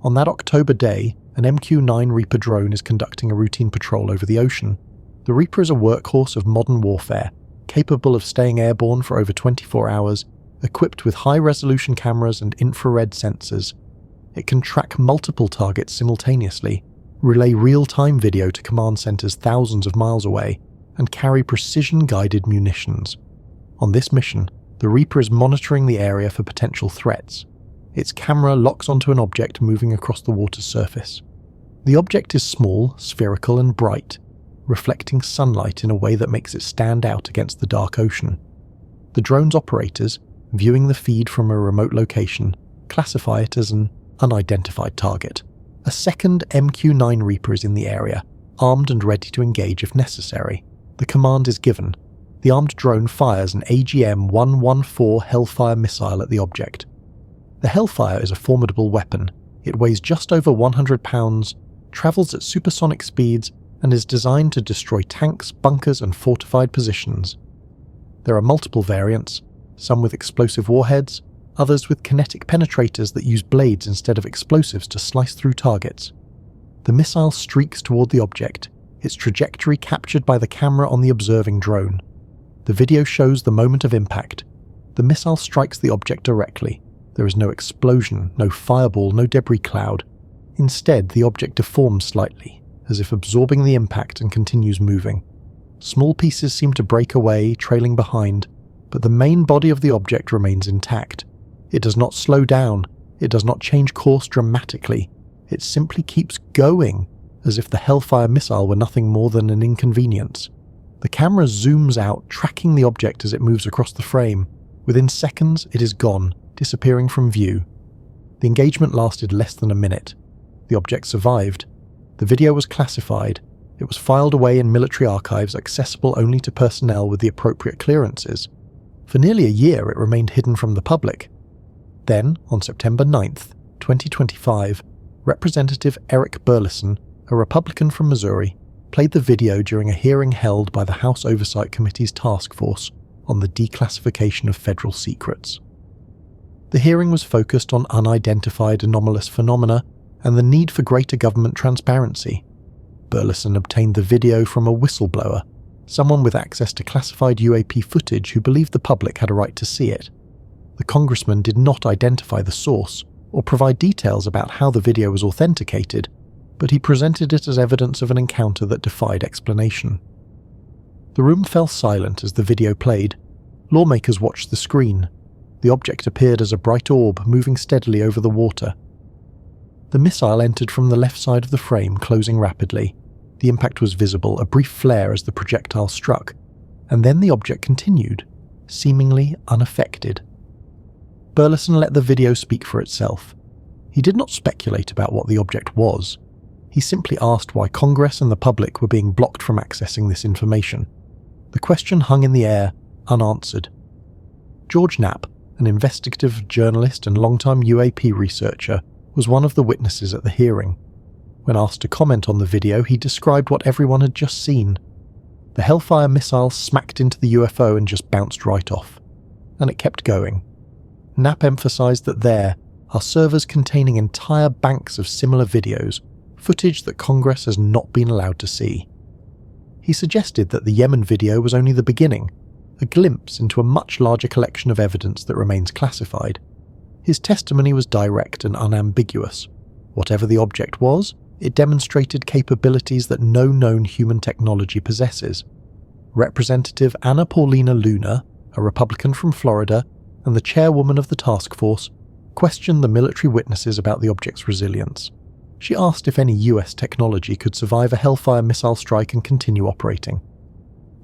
On that October day, an MQ-9 Reaper drone is conducting a routine patrol over the ocean. The Reaper is a workhorse of modern warfare, capable of staying airborne for over 24 hours, equipped with high-resolution cameras and infrared sensors. It can track multiple targets simultaneously, relay real-time video to command centers thousands of miles away, and carry precision-guided munitions. On this mission, the Reaper is monitoring the area for potential threats. Its camera locks onto an object moving across the water's surface. The object is small, spherical, and bright, reflecting sunlight in a way that makes it stand out against the dark ocean. The drone's operators, viewing the feed from a remote location, classify it as an unidentified target. A second MQ-9 Reaper is in the area, armed and ready to engage if necessary. The command is given. The armed drone fires an AGM-114 Hellfire missile at the object. The Hellfire is a formidable weapon. It weighs just over 100 pounds, travels at supersonic speeds, and is designed to destroy tanks, bunkers, and fortified positions. There are multiple variants, some with explosive warheads, others with kinetic penetrators that use blades instead of explosives to slice through targets. The missile streaks toward the object, its trajectory captured by the camera on the observing drone. The video shows the moment of impact. The missile strikes the object directly. There is no explosion, no fireball, no debris cloud. Instead, the object deforms slightly, as if absorbing the impact, and continues moving. Small pieces seem to break away, trailing behind, but the main body of the object remains intact. It does not slow down. It does not change course dramatically. It simply keeps going, as if the Hellfire missile were nothing more than an inconvenience. The camera zooms out, tracking the object as it moves across the frame. Within seconds, it is gone, disappearing from view. The engagement lasted less than a minute. The object survived. The video was classified. It was filed away in military archives accessible only to personnel with the appropriate clearances. For nearly a year it remained hidden from the public. Then, on September 9th, 2025, Representative Eric Burleson, a Republican from Missouri, played the video during a hearing held by the House Oversight Committee's task force on the declassification of federal secrets. The hearing was focused on unidentified anomalous phenomena and the need for greater government transparency. Burleson obtained the video from a whistleblower, someone with access to classified UAP footage who believed the public had a right to see it. The congressman did not identify the source or provide details about how the video was authenticated, but he presented it as evidence of an encounter that defied explanation. The room fell silent as the video played. Lawmakers watched the screen. The object appeared as a bright orb moving steadily over the water. The missile entered from the left side of the frame, closing rapidly. The impact was visible, a brief flare as the projectile struck, and then the object continued, seemingly unaffected. Burleson let the video speak for itself. He did not speculate about what the object was. He simply asked why Congress and the public were being blocked from accessing this information. The question hung in the air, unanswered. George Knapp, an investigative journalist and longtime UAP researcher, was one of the witnesses at the hearing. When asked to comment on the video, he described what everyone had just seen. The Hellfire missile smacked into the UFO and just bounced right off. And it kept going. Knapp emphasized that there are servers containing entire banks of similar videos, footage that Congress has not been allowed to see. He suggested that the Yemen video was only the beginning, a glimpse into a much larger collection of evidence that remains classified. His testimony was direct and unambiguous. Whatever the object was, it demonstrated capabilities that no known human technology possesses. Representative Anna Paulina Luna, a Republican from Florida, and the chairwoman of the task force, questioned the military witnesses about the object's resilience. She asked if any US technology could survive a Hellfire missile strike and continue operating.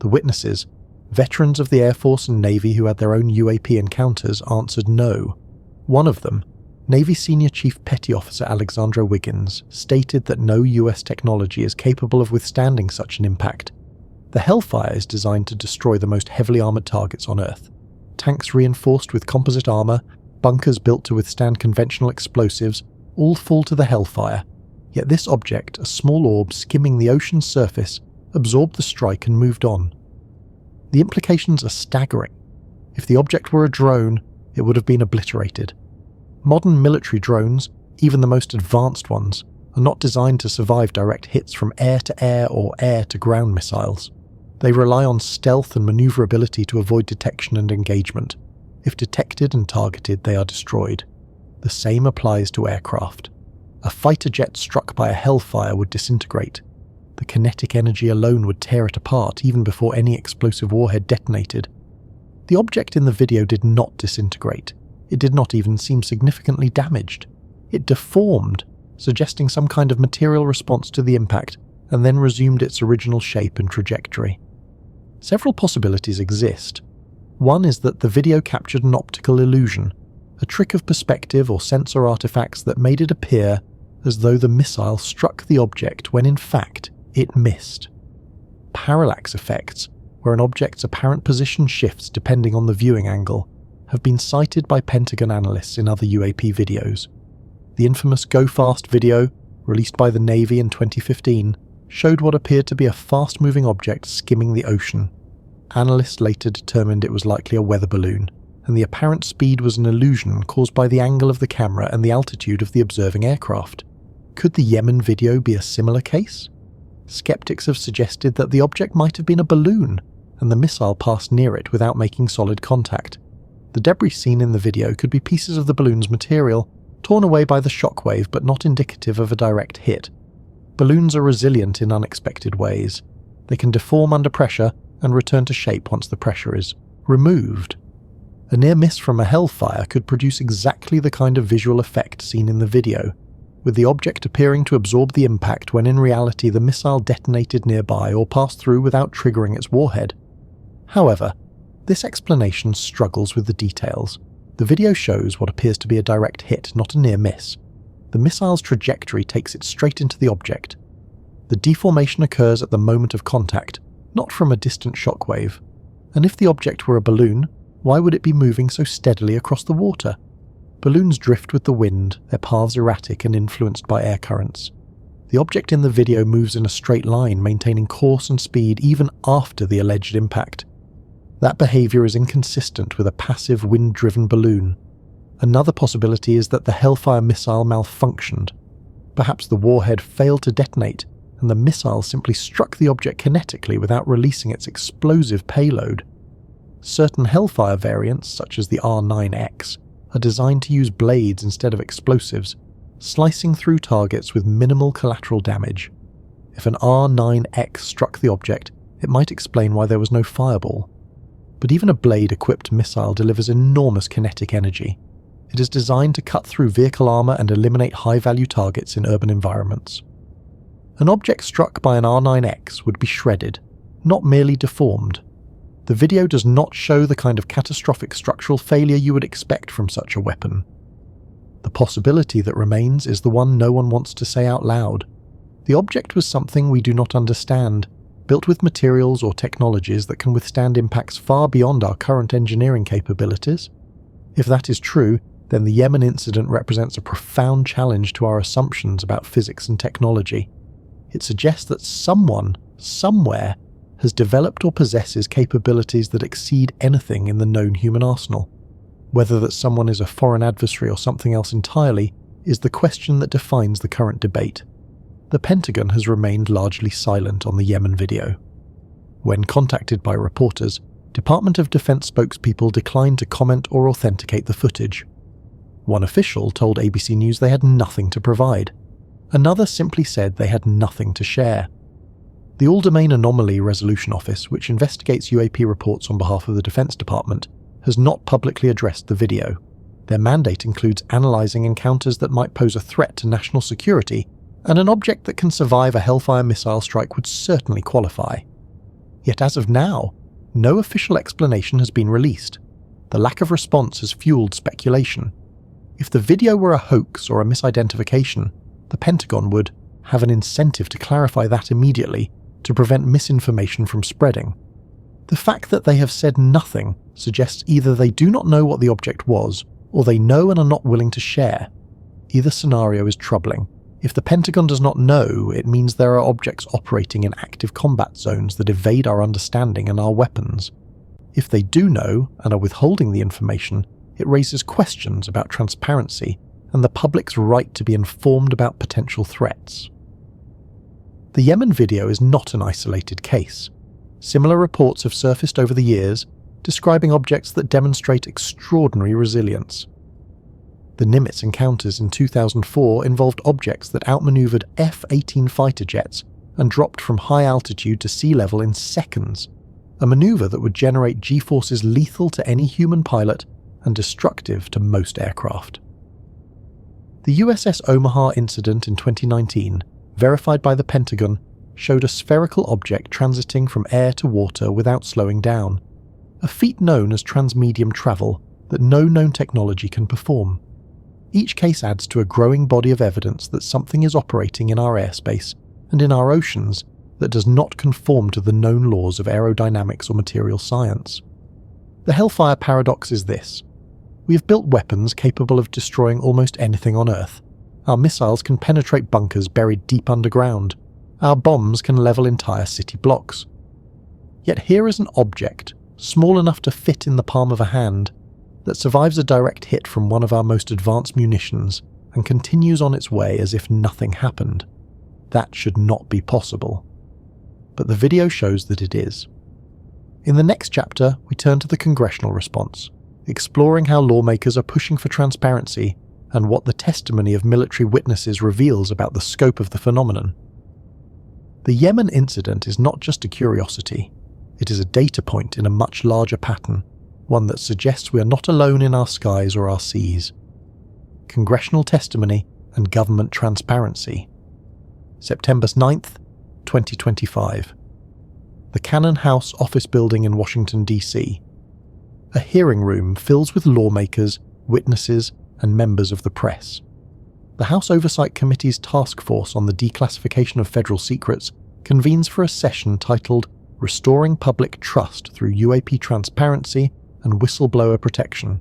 The witnesses, veterans of the Air Force and Navy who had their own UAP encounters, answered no. One of them, Navy Senior Chief Petty Officer Alexandra Wiggins, stated that no US technology is capable of withstanding such an impact. The Hellfire is designed to destroy the most heavily armoured targets on Earth. Tanks reinforced with composite armour, bunkers built to withstand conventional explosives, all fall to the Hellfire. Yet this object, a small orb skimming the ocean's surface, absorbed the strike and moved on. The implications are staggering. If the object were a drone, it would have been obliterated. Modern military drones, even the most advanced ones, are not designed to survive direct hits from air-to-air or air-to-ground missiles. They rely on stealth and maneuverability to avoid detection and engagement. If detected and targeted, they are destroyed. The same applies to aircraft. A fighter jet struck by a Hellfire would disintegrate. The kinetic energy alone would tear it apart even before any explosive warhead detonated. The object in the video did not disintegrate. It did not even seem significantly damaged. It deformed, suggesting some kind of material response to the impact, and then resumed its original shape and trajectory. Several possibilities exist. One is that the video captured an optical illusion, a trick of perspective or sensor artifacts that made it appear as though the missile struck the object when in fact it missed. Parallax effects, where an object's apparent position shifts depending on the viewing angle, have been cited by Pentagon analysts in other UAP videos. The infamous Go Fast video, released by the Navy in 2015, showed what appeared to be a fast-moving object skimming the ocean. Analysts later determined it was likely a weather balloon, and the apparent speed was an illusion caused by the angle of the camera and the altitude of the observing aircraft. Could the Yemen video be a similar case? Skeptics have suggested that the object might have been a balloon, and the missile passed near it without making solid contact. The debris seen in the video could be pieces of the balloon's material, torn away by the shockwave but not indicative of a direct hit. Balloons are resilient in unexpected ways. They can deform under pressure and return to shape once the pressure is removed. A near miss from a Hellfire could produce exactly the kind of visual effect seen in the video, with the object appearing to absorb the impact when in reality the missile detonated nearby or passed through without triggering its warhead. However, this explanation struggles with the details. The video shows what appears to be a direct hit, not a near miss. The missile's trajectory takes it straight into the object. The deformation occurs at the moment of contact, not from a distant shockwave. And if the object were a balloon, why would it be moving so steadily across the water? Balloons drift with the wind, their paths erratic and influenced by air currents. The object in the video moves in a straight line, maintaining course and speed even after the alleged impact. That behaviour is inconsistent with a passive wind-driven balloon. Another possibility is that the Hellfire missile malfunctioned. Perhaps the warhead failed to detonate, and the missile simply struck the object kinetically without releasing its explosive payload. Certain Hellfire variants, such as the R9X, are designed to use blades instead of explosives, slicing through targets with minimal collateral damage. If an R9X struck the object, it might explain why there was no fireball. But even a blade-equipped missile delivers enormous kinetic energy. It is designed to cut through vehicle armor and eliminate high-value targets in urban environments. An object struck by an R9X would be shredded, not merely deformed. The video does not show the kind of catastrophic structural failure you would expect from such a weapon. The possibility that remains is the one no one wants to say out loud. The object was something we do not understand, built with materials or technologies that can withstand impacts far beyond our current engineering capabilities. If that is true, then the Yemen incident represents a profound challenge to our assumptions about physics and technology. It suggests that someone, somewhere, has developed or possesses capabilities that exceed anything in the known human arsenal. Whether that someone is a foreign adversary or something else entirely is the question that defines the current debate. The Pentagon has remained largely silent on the Yemen video. When contacted by reporters, Department of Defense spokespeople declined to comment or authenticate the footage. One official told ABC News they had nothing to provide. Another simply said they had nothing to share. The All-Domain Anomaly Resolution Office, which investigates UAP reports on behalf of the Defense Department, has not publicly addressed the video. Their mandate includes analysing encounters that might pose a threat to national security, and an object that can survive a Hellfire missile strike would certainly qualify. Yet as of now, no official explanation has been released. The lack of response has fueled speculation. If the video were a hoax or a misidentification, the Pentagon would have an incentive to clarify that immediately to prevent misinformation from spreading. The fact that they have said nothing suggests either they do not know what the object was, or they know and are not willing to share. Either scenario is troubling. If the Pentagon does not know, it means there are objects operating in active combat zones that evade our understanding and our weapons. If they do know and are withholding the information, it raises questions about transparency and the public's right to be informed about potential threats. The Yemen video is not an isolated case. Similar reports have surfaced over the years, describing objects that demonstrate extraordinary resilience. The Nimitz encounters in 2004 involved objects that outmaneuvered F-18 fighter jets and dropped from high altitude to sea level in seconds, a maneuver that would generate G-forces lethal to any human pilot and destructive to most aircraft. The USS Omaha incident in 2019, verified by the Pentagon, showed a spherical object transiting from air to water without slowing down, a feat known as transmedium travel that no known technology can perform. Each case adds to a growing body of evidence that something is operating in our airspace and in our oceans that does not conform to the known laws of aerodynamics or material science. The Hellfire paradox is this. We have built weapons capable of destroying almost anything on Earth. Our missiles can penetrate bunkers buried deep underground. Our bombs can level entire city blocks. Yet here is an object, small enough to fit in the palm of a hand, that survives a direct hit from one of our most advanced munitions and continues on its way as if nothing happened. That should not be possible. But the video shows that it is. In the next chapter, we turn to the congressional response, exploring how lawmakers are pushing for transparency and what the testimony of military witnesses reveals about the scope of the phenomenon. The Yemen incident is not just a curiosity, it is a data point in a much larger pattern, one that suggests we are not alone in our skies or our seas. Congressional testimony and government transparency. September 9th, 2025. The Cannon House office building in Washington, D.C. A hearing room fills with lawmakers witnesses, and members of the press. The House Oversight Committee's task force on the declassification of federal secrets convenes for a session titled Restoring Public Trust Through UAP Transparency and Whistleblower Protection.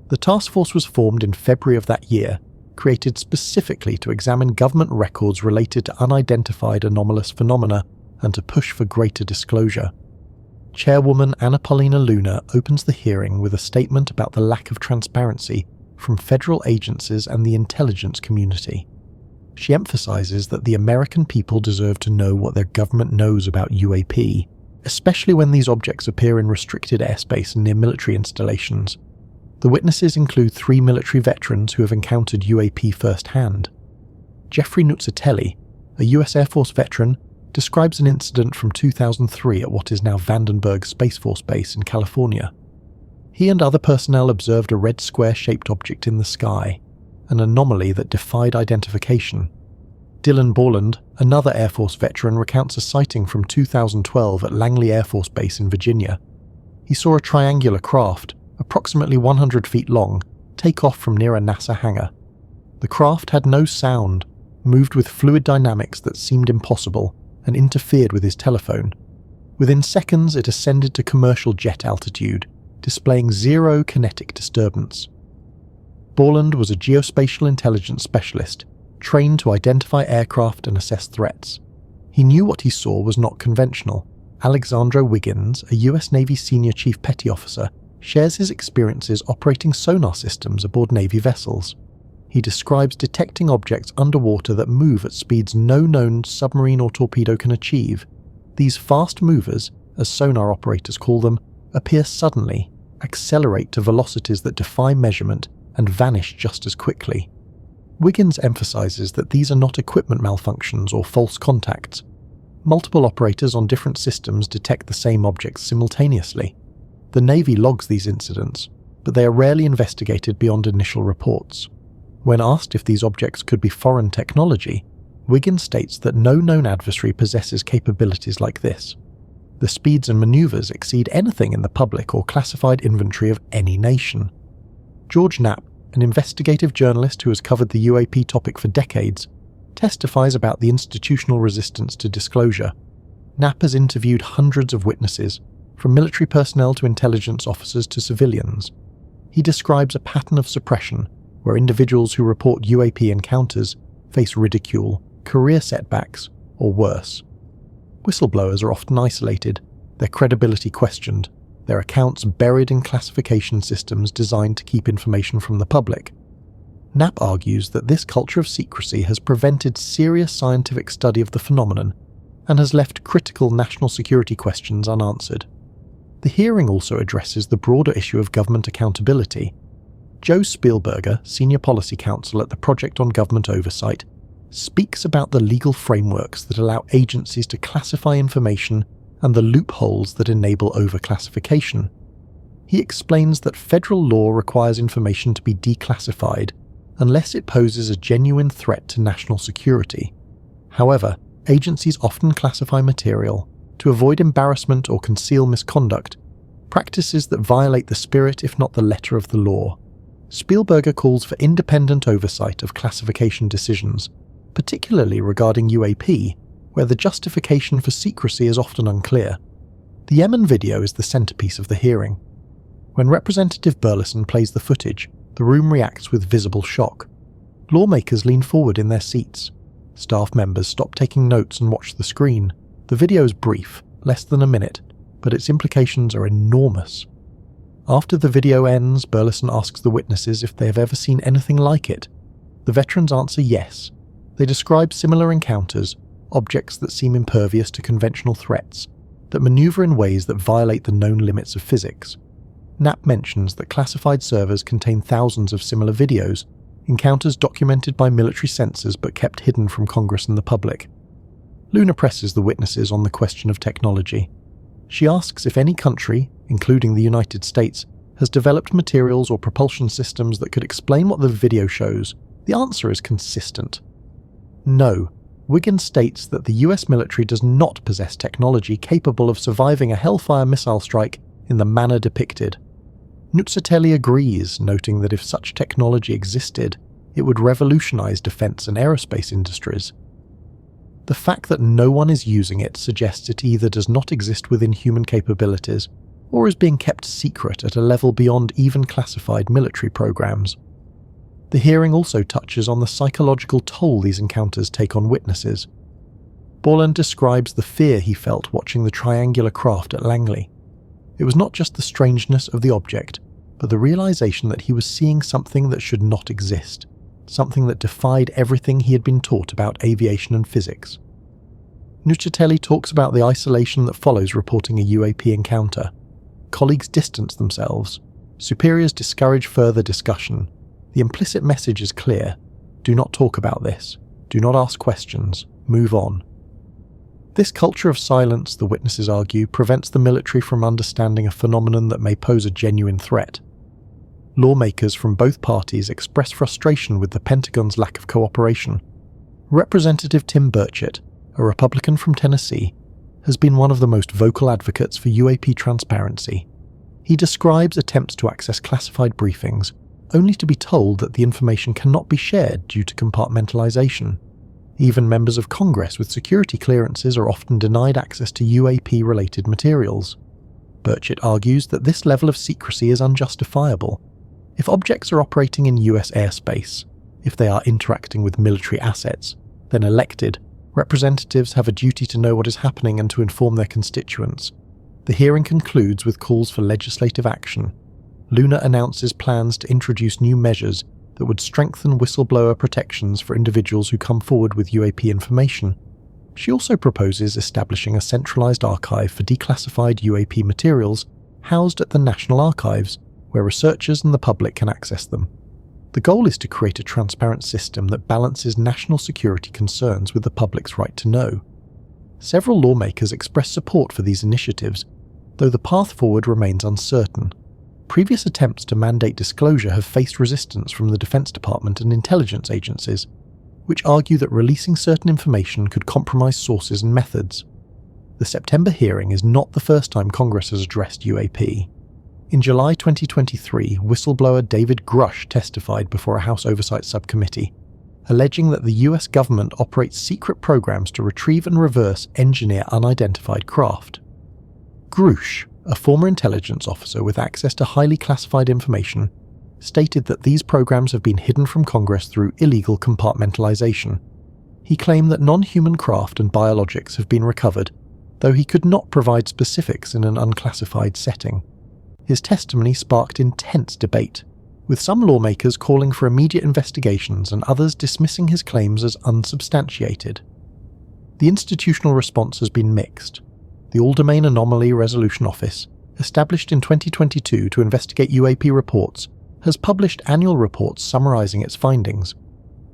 The task force was formed in February of that year, created specifically to examine government records related to unidentified anomalous phenomena and to push for greater disclosure. Chairwoman Anna Paulina Luna opens the hearing with a statement about the lack of transparency from federal agencies and the intelligence community. She emphasizes that the American people deserve to know what their government knows about UAP, especially when these objects appear in restricted airspace and near military installations. The witnesses include 3 military veterans who have encountered UAP firsthand. Jeffrey Nuzzatelli, a US Air Force veteran, describes an incident from 2003 at what is now Vandenberg Space Force Base in California. He and other personnel observed a red square-shaped object in the sky, an anomaly that defied identification. Dylan Borland, another Air Force veteran, recounts a sighting from 2012 at Langley Air Force Base in Virginia. He saw a triangular craft, approximately 100 feet long, take off from near a NASA hangar. The craft had no sound, moved with fluid dynamics that seemed impossible, and interfered with his telephone. Within seconds, it ascended to commercial jet altitude, displaying zero kinetic disturbance. Borland was a geospatial intelligence specialist, trained to identify aircraft and assess threats. He knew what he saw was not conventional. Alexandro Wiggins, a US Navy senior chief petty officer, shares his experiences operating sonar systems aboard Navy vessels. He describes detecting objects underwater that move at speeds no known submarine or torpedo can achieve. These fast movers, as sonar operators call them, appear suddenly, accelerate to velocities that defy measurement, and vanish just as quickly. Wiggins emphasizes that these are not equipment malfunctions or false contacts. Multiple operators on different systems detect the same objects simultaneously. The Navy logs these incidents, but they are rarely investigated beyond initial reports. When asked if these objects could be foreign technology, Wiggins states that no known adversary possesses capabilities like this. The speeds and maneuvers exceed anything in the public or classified inventory of any nation. George Knapp, an investigative journalist who has covered the UAP topic for decades, testifies about the institutional resistance to disclosure. Knapp has interviewed hundreds of witnesses, from military personnel to intelligence officers to civilians. He describes a pattern of suppression where individuals who report UAP encounters face ridicule, career setbacks, or worse. Whistleblowers are often isolated, their credibility questioned, their accounts buried in classification systems designed to keep information from the public. Knapp argues that this culture of secrecy has prevented serious scientific study of the phenomenon and has left critical national security questions unanswered. The hearing also addresses the broader issue of government accountability. Joe Spielberger, Senior Policy Counsel at the Project on Government Oversight, speaks about the legal frameworks that allow agencies to classify information and the loopholes that enable overclassification. He explains that federal law requires information to be declassified unless it poses a genuine threat to national security. However, agencies often classify material to avoid embarrassment or conceal misconduct, practices that violate the spirit if not the letter of the law. Spielberger calls for independent oversight of classification decisions, particularly regarding UAP, where the justification for secrecy is often unclear. The Yemen video is the centerpiece of the hearing. When Representative Burleson plays the footage, the room reacts with visible shock. Lawmakers lean forward in their seats. Staff members stop taking notes and watch the screen. The video is brief, less than a minute, but its implications are enormous. After the video ends, Burleson asks the witnesses if they have ever seen anything like it. The veterans answer yes. They describe similar encounters, objects that seem impervious to conventional threats, that maneuver in ways that violate the known limits of physics. Knapp mentions that classified servers contain thousands of similar videos, encounters documented by military censors but kept hidden from Congress and the public. Luna presses the witnesses on the question of technology. She asks if any country, including the United States, has developed materials or propulsion systems that could explain what the video shows. The answer is consistent. No. Wiggins states that the US military does not possess technology capable of surviving a Hellfire missile strike in the manner depicted. Nuzzatelli agrees, noting that if such technology existed, it would revolutionize defense and aerospace industries. The fact that no one is using it suggests it either does not exist within human capabilities or is being kept secret at a level beyond even classified military programs. The hearing also touches on the psychological toll these encounters take on witnesses. Borland describes the fear he felt watching the triangular craft at Langley. It was not just the strangeness of the object, but the realization that he was seeing something that should not exist, something that defied everything he had been taught about aviation and physics. Nuzzatelli talks about the isolation that follows reporting a UAP encounter. Colleagues distance themselves. Superiors discourage further discussion. The implicit message is clear. Do not talk about this. Do not ask questions. Move on. This culture of silence, the witnesses argue, prevents the military from understanding a phenomenon that may pose a genuine threat. Lawmakers from both parties express frustration with the Pentagon's lack of cooperation. Representative Tim Burchett, a Republican from Tennessee, has been one of the most vocal advocates for UAP transparency. He describes attempts to access classified briefings, only to be told that the information cannot be shared due to compartmentalization. Even members of Congress with security clearances are often denied access to UAP-related materials. Burchett argues that this level of secrecy is unjustifiable. If objects are operating in US airspace, if they are interacting with military assets, then elected representatives have a duty to know what is happening and to inform their constituents. The hearing concludes with calls for legislative action. Luna announces plans to introduce new measures that would strengthen whistleblower protections for individuals who come forward with UAP information. She also proposes establishing a centralized archive for declassified UAP materials housed at the National Archives, where researchers and the public can access them. The goal is to create a transparent system that balances national security concerns with the public's right to know. Several lawmakers express support for these initiatives, though the path forward remains uncertain. Previous attempts to mandate disclosure have faced resistance from the Defense Department and intelligence agencies, which argue that releasing certain information could compromise sources and methods. The September hearing is not the first time Congress has addressed UAP. In July 2023, whistleblower David Grush testified before a House Oversight Subcommittee, alleging that the US government operates secret programs to retrieve and reverse engineer unidentified craft. Grush, a former intelligence officer with access to highly classified information, stated that these programs have been hidden from Congress through illegal compartmentalization. He claimed that non-human craft and biologics have been recovered, though he could not provide specifics in an unclassified setting. His testimony sparked intense debate, with some lawmakers calling for immediate investigations and others dismissing his claims as unsubstantiated. The institutional response has been mixed. The All-Domain Anomaly Resolution Office, established in 2022 to investigate UAP reports, has published annual reports summarizing its findings.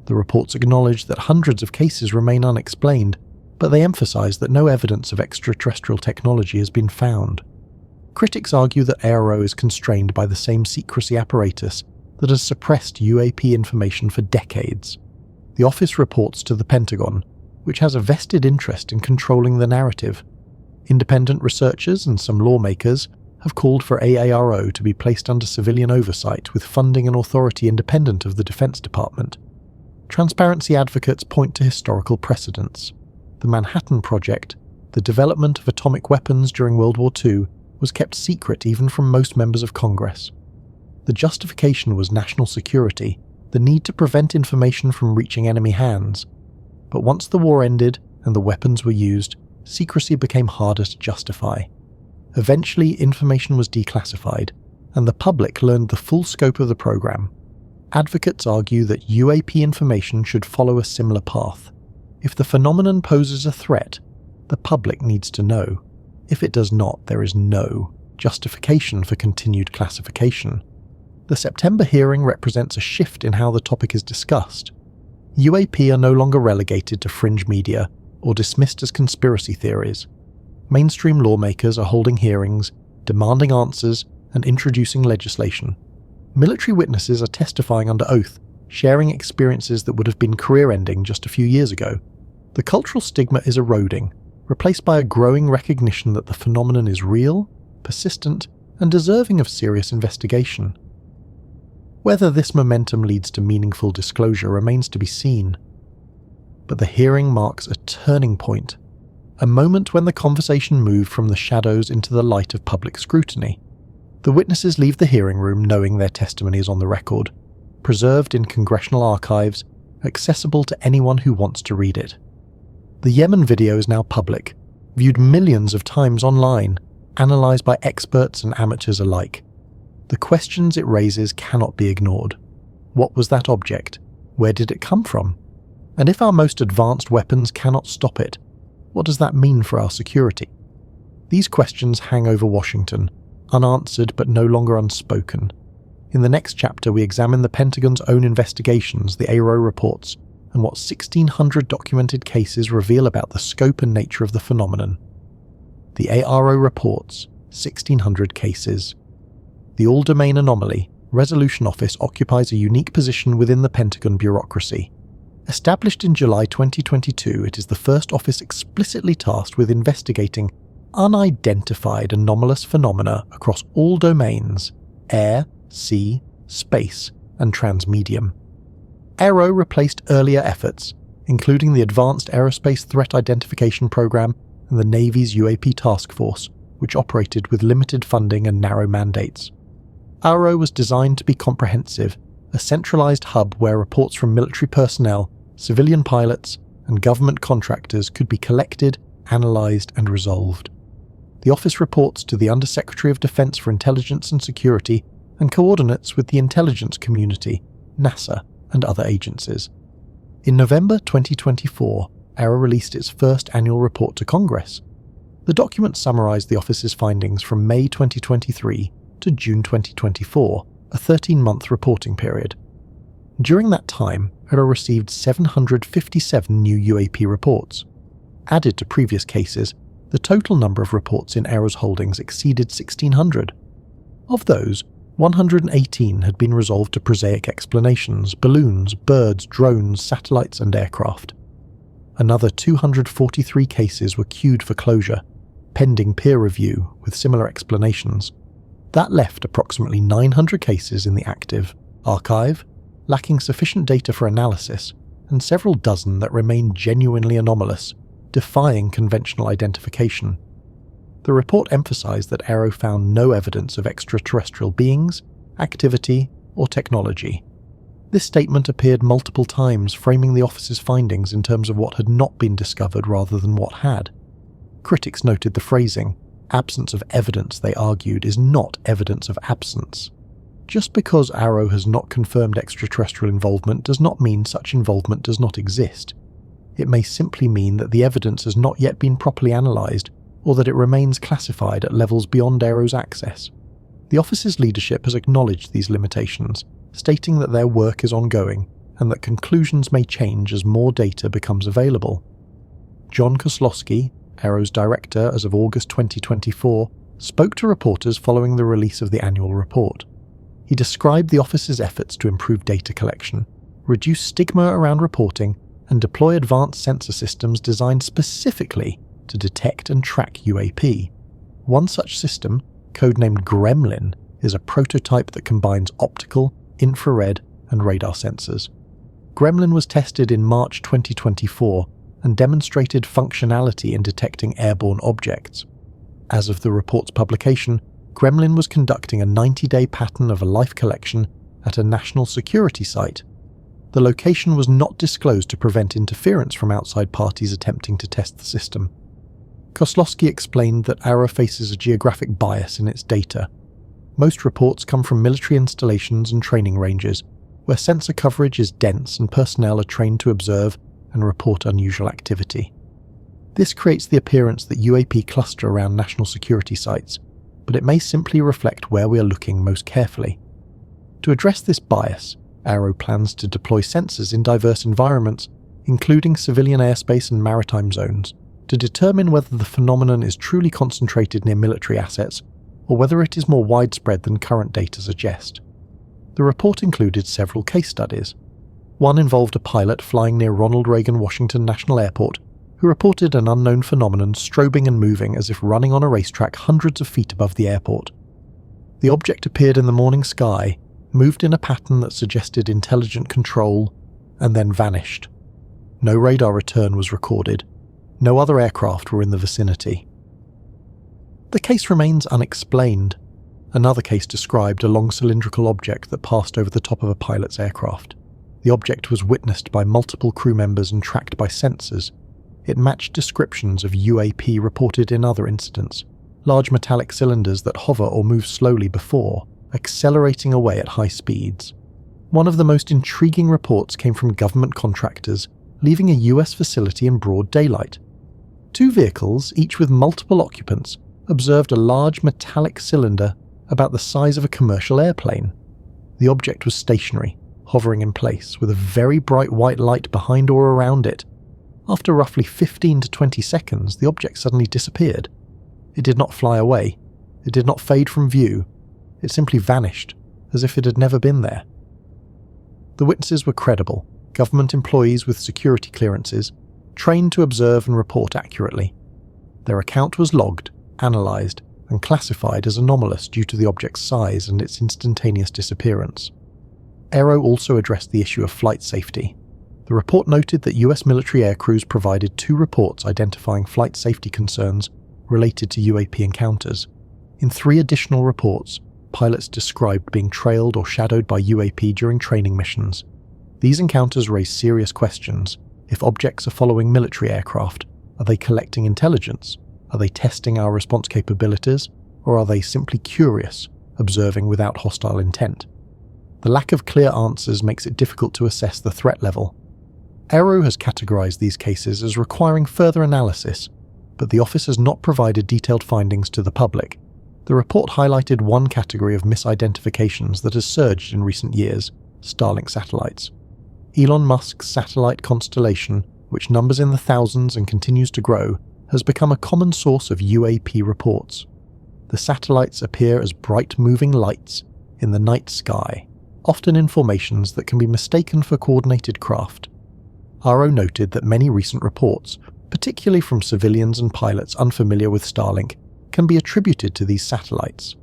The reports acknowledge that hundreds of cases remain unexplained, but they emphasize that no evidence of extraterrestrial technology has been found. Critics argue that AARO is constrained by the same secrecy apparatus that has suppressed UAP information for decades. The office reports to the Pentagon, which has a vested interest in controlling the narrative. Independent researchers and some lawmakers have called for AARO to be placed under civilian oversight with funding and authority independent of the Defense Department. Transparency advocates point to historical precedents. The Manhattan Project, the development of atomic weapons during World War II, was kept secret even from most members of Congress. The justification was national security, the need to prevent information from reaching enemy hands. But once the war ended and the weapons were used, secrecy became harder to justify. Eventually, information was declassified, and the public learned the full scope of the program. Advocates argue that UAP information should follow a similar path. If the phenomenon poses a threat, the public needs to know. If it does not, there is no justification for continued classification. The September hearing represents a shift in how the topic is discussed. UAP are no longer relegated to fringe media or dismissed as conspiracy theories. Mainstream lawmakers are holding hearings, demanding answers, and introducing legislation. Military witnesses are testifying under oath, sharing experiences that would have been career-ending just a few years ago. The cultural stigma is eroding, replaced by a growing recognition that the phenomenon is real, persistent, and deserving of serious investigation. Whether this momentum leads to meaningful disclosure remains to be seen. But the hearing marks a turning point, a moment when the conversation moved from the shadows into the light of public scrutiny. The witnesses leave the hearing room knowing their testimony is on the record, preserved in congressional archives, accessible to anyone who wants to read it. The Yemen video is now public, viewed millions of times online, analysed by experts and amateurs alike. The questions it raises cannot be ignored. What was that object? Where did it come from? And if our most advanced weapons cannot stop it, what does that mean for our security? These questions hang over Washington, unanswered but no longer unspoken. In the next chapter, we examine the Pentagon's own investigations, the AARO reports, and what 1,600 documented cases reveal about the scope and nature of the phenomenon. The AARO reports 1,600 cases. The All-Domain Anomaly Resolution Office occupies a unique position within the Pentagon bureaucracy. Established in July 2022, it is the first office explicitly tasked with investigating unidentified anomalous phenomena across all domains: air, sea, space, and transmedium. AARO replaced earlier efforts, including the Advanced Aerospace Threat Identification Program and the Navy's UAP task force, which operated with limited funding and narrow mandates. AARO was designed to be comprehensive, a centralized hub where reports from military personnel, civilian pilots, and government contractors could be collected, analysed, and resolved. The office reports to the Undersecretary of Defense for Intelligence and Security and coordinates with the intelligence community, NASA, and other agencies. In November 2024, AARO released its first annual report to Congress. The document summarised the office's findings from May 2023 to June 2024, a 13-month reporting period. During that time, AARO received 757 new UAP reports. Added to previous cases, the total number of reports in AARO's holdings exceeded 1,600. Of those, 118 had been resolved to prosaic explanations: balloons, birds, drones, satellites, and aircraft. Another 243 cases were queued for closure, pending peer review with similar explanations. That left approximately 900 cases in the active archive, lacking sufficient data for analysis, and several dozen that remain genuinely anomalous, defying conventional identification. The report emphasized that AARO found no evidence of extraterrestrial beings, activity, or technology. This statement appeared multiple times, framing the office's findings in terms of what had not been discovered rather than what had. Critics noted the phrasing, "absence of evidence," they argued, is not evidence of absence. Just because AARO has not confirmed extraterrestrial involvement does not mean such involvement does not exist. It may simply mean that the evidence has not yet been properly analysed, or that it remains classified at levels beyond AARO's access. The office's leadership has acknowledged these limitations, stating that their work is ongoing and that conclusions may change as more data becomes available. John Koslowski, AARO's director as of August 2024, spoke to reporters following the release of the annual report. He described the office's efforts to improve data collection, reduce stigma around reporting, and deploy advanced sensor systems designed specifically to detect and track UAP. One such system, codenamed Gremlin, is a prototype that combines optical, infrared, and radar sensors. Gremlin was tested in March 2024 and demonstrated functionality in detecting airborne objects. As of the report's publication, Gremlin was conducting a 90-day pattern of a life collection at a national security site. The location was not disclosed to prevent interference from outside parties attempting to test the system. Koslowski explained that AARO faces a geographic bias in its data. Most reports come from military installations and training ranges, where sensor coverage is dense and personnel are trained to observe and report unusual activity. This creates the appearance that UAP cluster around national security sites, but it may simply reflect where we are looking most carefully. To address this bias, AARO plans to deploy sensors in diverse environments, including civilian airspace and maritime zones, to determine whether the phenomenon is truly concentrated near military assets or whether it is more widespread than current data suggest. The report included several case studies. One involved a pilot flying near Ronald Reagan Washington National Airport who reported an unknown phenomenon strobing and moving as if running on a racetrack hundreds of feet above the airport. The object appeared in the morning sky, moved in a pattern that suggested intelligent control, and then vanished. No radar return was recorded. No other aircraft were in the vicinity. The case remains unexplained. Another case described a long cylindrical object that passed over the top of a pilot's aircraft. The object was witnessed by multiple crew members and tracked by sensors. It matched descriptions of UAP reported in other incidents, large metallic cylinders that hover or move slowly before, accelerating away at high speeds. One of the most intriguing reports came from government contractors leaving a US facility in broad daylight. 2 vehicles, each with multiple occupants, observed a large metallic cylinder about the size of a commercial airplane. The object was stationary, hovering in place, with a very bright white light behind or around it. After roughly 15 to 20 seconds, the object suddenly disappeared. It did not fly away. It did not fade from view. It simply vanished, as if it had never been there. The witnesses were credible, government employees with security clearances, trained to observe and report accurately. Their account was logged, analysed, and classified as anomalous due to the object's size and its instantaneous disappearance. AARO also addressed the issue of flight safety. The report noted that US military aircrews provided 2 reports identifying flight safety concerns related to UAP encounters. In 3 additional reports, pilots described being trailed or shadowed by UAP during training missions. These encounters raise serious questions. If objects are following military aircraft, are they collecting intelligence? Are they testing our response capabilities? Or are they simply curious, observing without hostile intent? The lack of clear answers makes it difficult to assess the threat level. AARO has categorized these cases as requiring further analysis, but the office has not provided detailed findings to the public. The report highlighted one category of misidentifications that has surged in recent years: Starlink satellites. Elon Musk's satellite constellation, which numbers in the thousands and continues to grow, has become a common source of UAP reports. The satellites appear as bright moving lights in the night sky, often in formations that can be mistaken for coordinated craft. AARO noted that many recent reports, particularly from civilians and pilots unfamiliar with Starlink, can be attributed to these satellites.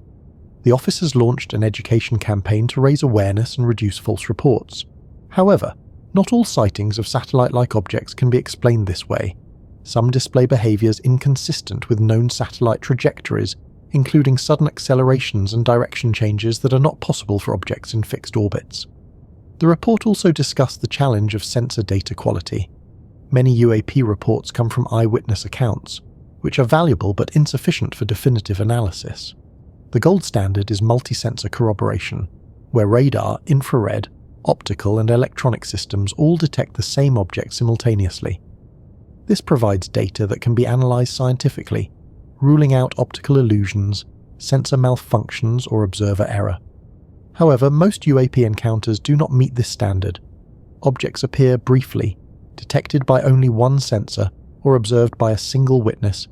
The office has launched an education campaign to raise awareness and reduce false reports. However, not all sightings of satellite-like objects can be explained this way. Some display behaviours inconsistent with known satellite trajectories, including sudden accelerations and direction changes that are not possible for objects in fixed orbits. The report also discussed the challenge of sensor data quality. Many UAP reports come from eyewitness accounts, which are valuable but insufficient for definitive analysis. The gold standard is multi-sensor corroboration, where radar, infrared, optical and electronic systems all detect the same object simultaneously. This provides data that can be analysed scientifically, ruling out optical illusions, sensor malfunctions or observer error. However, most UAP encounters do not meet this standard. Objects appear briefly, detected by only one sensor or observed by a single witness,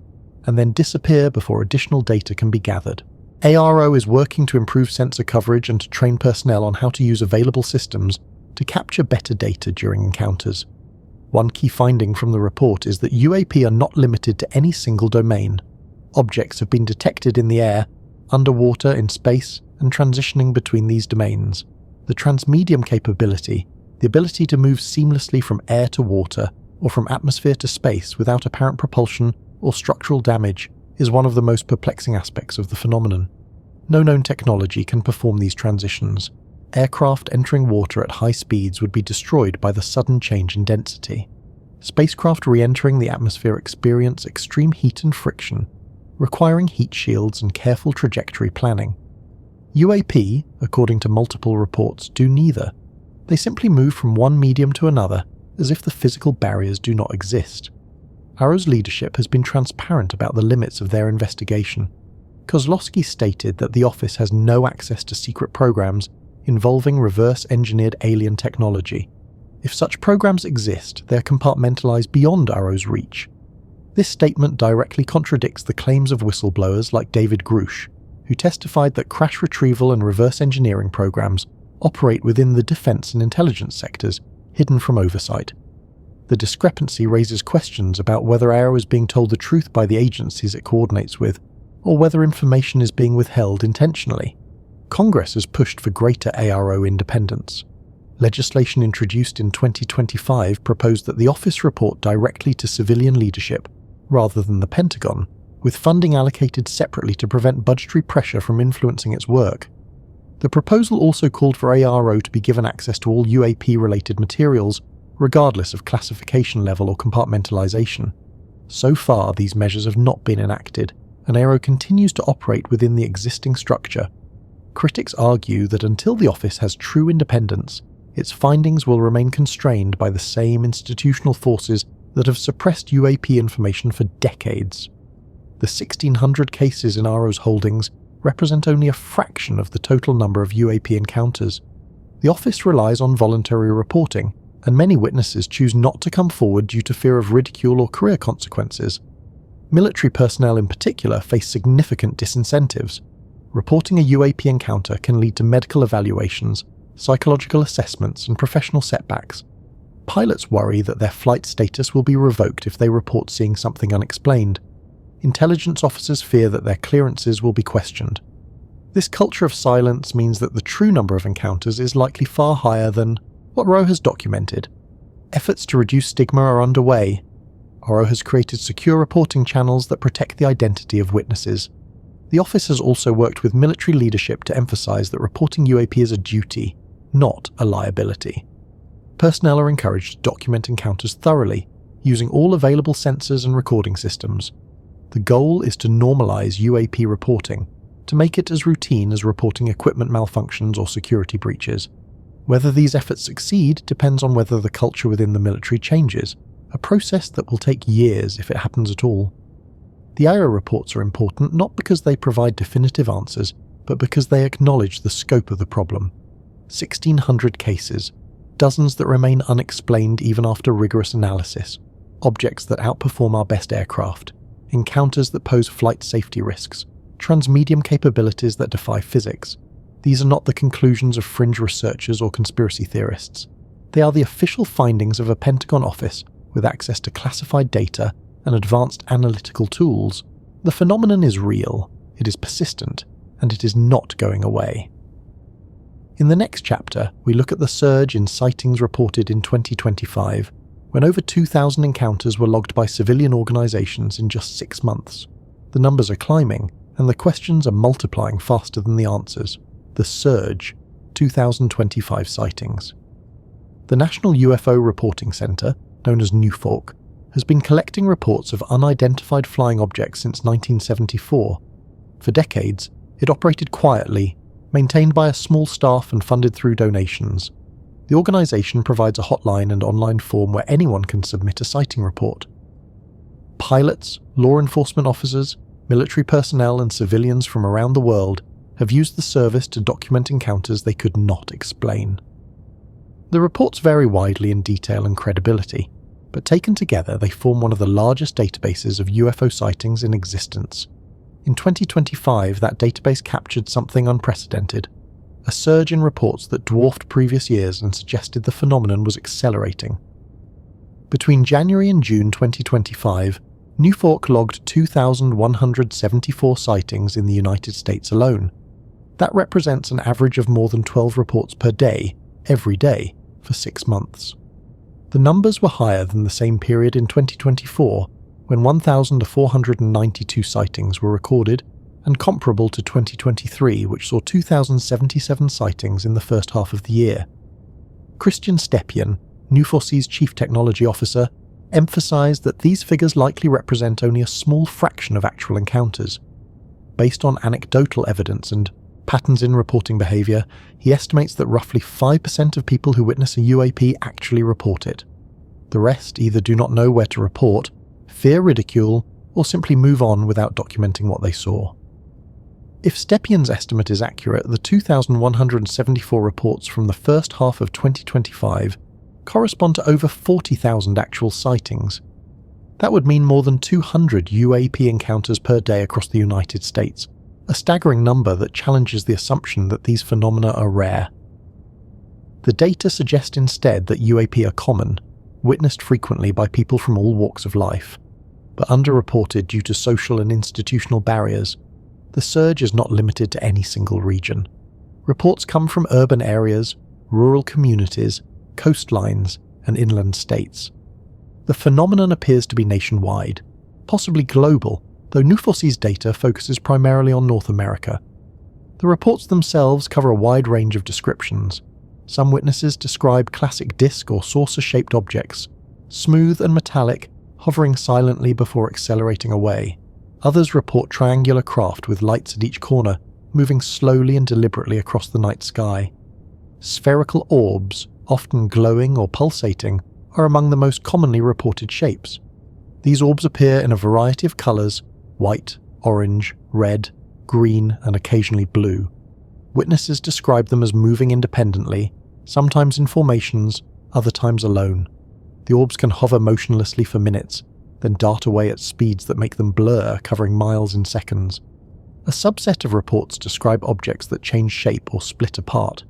and then disappear before additional data can be gathered. AARO is working to improve sensor coverage and to train personnel on how to use available systems to capture better data during encounters. One key finding from the report is that UAP are not limited to any single domain. Objects have been detected in the air, underwater, in space, and transitioning between these domains. The transmedium capability, the ability to move seamlessly from air to water or from atmosphere to space without apparent propulsion or structural damage, is one of the most perplexing aspects of the phenomenon. No known technology can perform these transitions. Aircraft entering water at high speeds would be destroyed by the sudden change in density. Spacecraft re-entering the atmosphere experience extreme heat and friction, requiring heat shields and careful trajectory planning. UAP, according to multiple reports, do neither. They simply move from one medium to another as if the physical barriers do not exist. AARO's leadership has been transparent about the limits of their investigation. Kozlowski stated that the office has no access to secret programs involving reverse-engineered alien technology. If such programs exist, they are compartmentalized beyond AARO's reach. This statement directly contradicts the claims of whistleblowers like David Grush, who testified that crash retrieval and reverse engineering programs operate within the defense and intelligence sectors, hidden from oversight. The discrepancy raises questions about whether AARO is being told the truth by the agencies it coordinates with, or whether information is being withheld intentionally. Congress has pushed for greater AARO independence. Legislation introduced in 2025 proposed that the office report directly to civilian leadership, rather than the Pentagon, with funding allocated separately to prevent budgetary pressure from influencing its work. The proposal also called for AARO to be given access to all UAP-related materials, regardless of classification level or compartmentalization. So far, these measures have not been enacted, and AARO continues to operate within the existing structure. Critics argue that until the office has true independence, its findings will remain constrained by the same institutional forces that have suppressed UAP information for decades. The 1,600 cases in AARO's holdings represent only a fraction of the total number of UAP encounters. The office relies on voluntary reporting, and many witnesses choose not to come forward due to fear of ridicule or career consequences. Military personnel in particular face significant disincentives. Reporting a UAP encounter can lead to medical evaluations, psychological assessments, and professional setbacks. Pilots worry that their flight status will be revoked if they report seeing something unexplained. Intelligence officers fear that their clearances will be questioned. This culture of silence means that the true number of encounters is likely far higher than what AARO has documented. Efforts to reduce stigma are underway. AARO has created secure reporting channels that protect the identity of witnesses. The office has also worked with military leadership to emphasize that reporting UAP is a duty, not a liability. Personnel are encouraged to document encounters thoroughly, using all available sensors and recording systems. The goal is to normalize UAP reporting, to make it as routine as reporting equipment malfunctions or security breaches. Whether these efforts succeed depends on whether the culture within the military changes, a process that will take years if it happens at all. The AARO reports are important not because they provide definitive answers, but because they acknowledge the scope of the problem. 1,600 cases, dozens that remain unexplained even after rigorous analysis, objects that outperform our best aircraft, encounters that pose flight safety risks, transmedium capabilities that defy physics. These are not the conclusions of fringe researchers or conspiracy theorists. They are the official findings of a Pentagon office with access to classified data and advanced analytical tools. The phenomenon is real, it is persistent, and it is not going away. In the next chapter, we look at the surge in sightings reported in 2025, when over 2,000 encounters were logged by civilian organizations in just 6 months. The numbers are climbing, and the questions are multiplying faster than the answers. The surge, 2025 sightings. The National UFO Reporting Center, known as NUFORC, has been collecting reports of unidentified flying objects since 1974. For decades, it operated quietly, maintained by a small staff and funded through donations. The organization provides a hotline and online form where anyone can submit a sighting report. Pilots, law enforcement officers, military personnel, and civilians from around the world have used the service to document encounters they could not explain. The reports vary widely in detail and credibility, but taken together they form one of the largest databases of UFO sightings in existence. In 2025, that database captured something unprecedented, a surge in reports that dwarfed previous years and suggested the phenomenon was accelerating. Between January and June 2025, NUFORC logged 2,174 sightings in the United States alone. That represents an average of more than 12 reports per day, every day, for 6 months. The numbers were higher than the same period in 2024, when 1,492 sightings were recorded, and comparable to 2023, which saw 2,077 sightings in the first half of the year. Christian Stepien, NUFORC's chief technology officer, emphasized that these figures likely represent only a small fraction of actual encounters. Based on anecdotal evidence and patterns in reporting behavior, he estimates that roughly 5% of people who witness a UAP actually report it. The rest either do not know where to report, fear ridicule, or simply move on without documenting what they saw. If Stepien's estimate is accurate, the 2,174 reports from the first half of 2025 correspond to over 40,000 actual sightings. That would mean more than 200 UAP encounters per day across the United States, a staggering number that challenges the assumption that these phenomena are rare. The data suggest instead that UAP are common, witnessed frequently by people from all walks of life, but underreported due to social and institutional barriers. The surge is not limited to any single region. Reports come from urban areas, rural communities, coastlines, and inland states. The phenomenon appears to be nationwide, possibly global, though Newforce's data focuses primarily on North America. The reports themselves cover a wide range of descriptions. Some witnesses describe classic disc or saucer-shaped objects, smooth and metallic, hovering silently before accelerating away. Others report triangular craft with lights at each corner, moving slowly and deliberately across the night sky. Spherical orbs, often glowing or pulsating, are among the most commonly reported shapes. These orbs appear in a variety of colours: white, orange, red, green, and occasionally blue. Witnesses describe them as moving independently, sometimes in formations, other times alone. The orbs can hover motionlessly for minutes, then dart away at speeds that make them blur, covering miles in seconds. A subset of reports describe objects that change shape or split apart.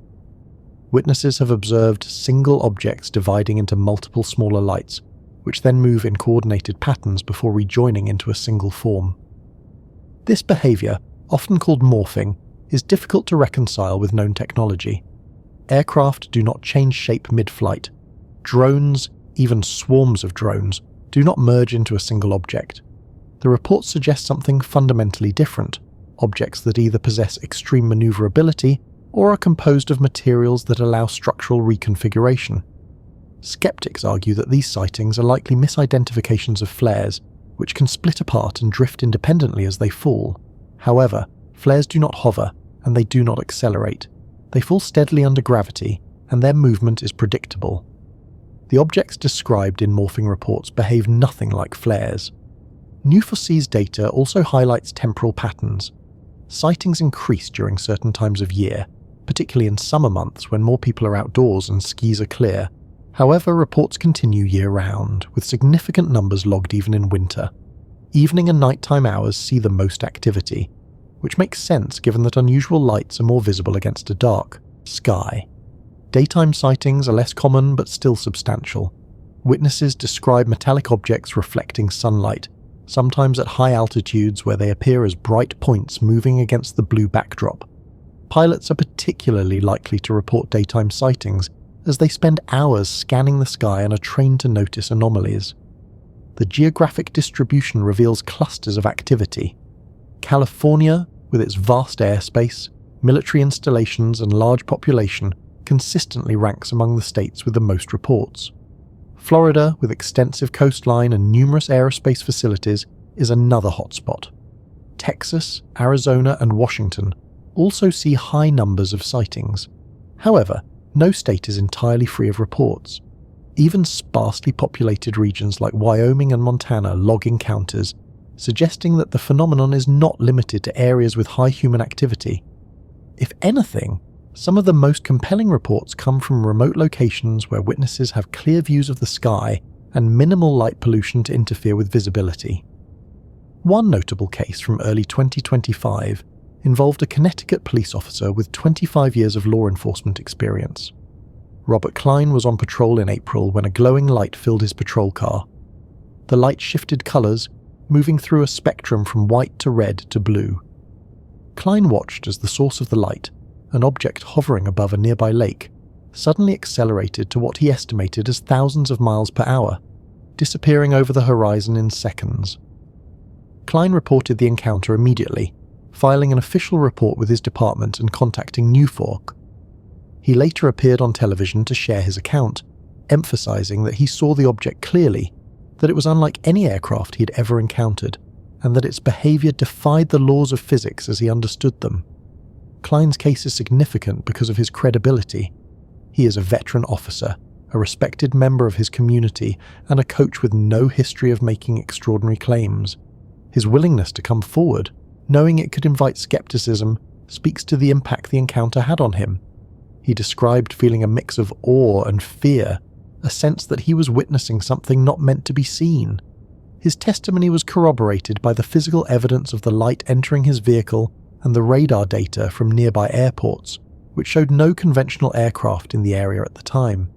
Witnesses have observed single objects dividing into multiple smaller lights, which then move in coordinated patterns before rejoining into a single form. This behaviour, often called morphing, is difficult to reconcile with known technology. Aircraft do not change shape mid-flight. Drones, even swarms of drones, do not merge into a single object. The reports suggest something fundamentally different: objects that either possess extreme manoeuvrability or are composed of materials that allow structural reconfiguration. Skeptics argue that these sightings are likely misidentifications of flares, which can split apart and drift independently as they fall. However, flares do not hover, and they do not accelerate. They fall steadily under gravity, and their movement is predictable. The objects described in morphing reports behave nothing like flares. Newforce's data also highlights temporal patterns. Sightings increase during certain times of year, particularly in summer months when more people are outdoors and skies are clear. However, reports continue year-round, with significant numbers logged even in winter. Evening and nighttime hours see the most activity, which makes sense given that unusual lights are more visible against a dark sky. Daytime sightings are less common but still substantial. Witnesses describe metallic objects reflecting sunlight, sometimes at high altitudes where they appear as bright points moving against the blue backdrop. Pilots are particularly likely to report daytime sightings as they spend hours scanning the sky and are trained to notice anomalies. The geographic distribution reveals clusters of activity. California, with its vast airspace, military installations and large population, consistently ranks among the states with the most reports. Florida, with extensive coastline and numerous aerospace facilities, is another hotspot. Texas, Arizona, and Washington also see high numbers of sightings. However, no state is entirely free of reports. Even sparsely populated regions like Wyoming and Montana log encounters, suggesting that the phenomenon is not limited to areas with high human activity. If anything, some of the most compelling reports come from remote locations where witnesses have clear views of the sky and minimal light pollution to interfere with visibility. One notable case from early 2025 involved a Connecticut police officer with 25 years of law enforcement experience. Robert Klein was on patrol in April when a glowing light filled his patrol car. The light shifted colours, moving through a spectrum from white to red to blue. Klein watched as the source of the light, an object hovering above a nearby lake, suddenly accelerated to what he estimated as thousands of miles per hour, disappearing over the horizon in seconds. Klein reported the encounter immediately, filing an official report with his department and contacting Newfork. He later appeared on television to share his account, emphasizing that he saw the object clearly, that it was unlike any aircraft he had ever encountered, and that its behavior defied the laws of physics as he understood them. Klein's case is significant because of his credibility. He is a veteran officer, a respected member of his community, and a coach with no history of making extraordinary claims. His willingness to come forward, knowing it could invite skepticism, speaks to the impact the encounter had on him. He described feeling a mix of awe and fear, a sense that he was witnessing something not meant to be seen. His testimony was corroborated by the physical evidence of the light entering his vehicle and the radar data from nearby airports, which showed no conventional aircraft in the area at the time.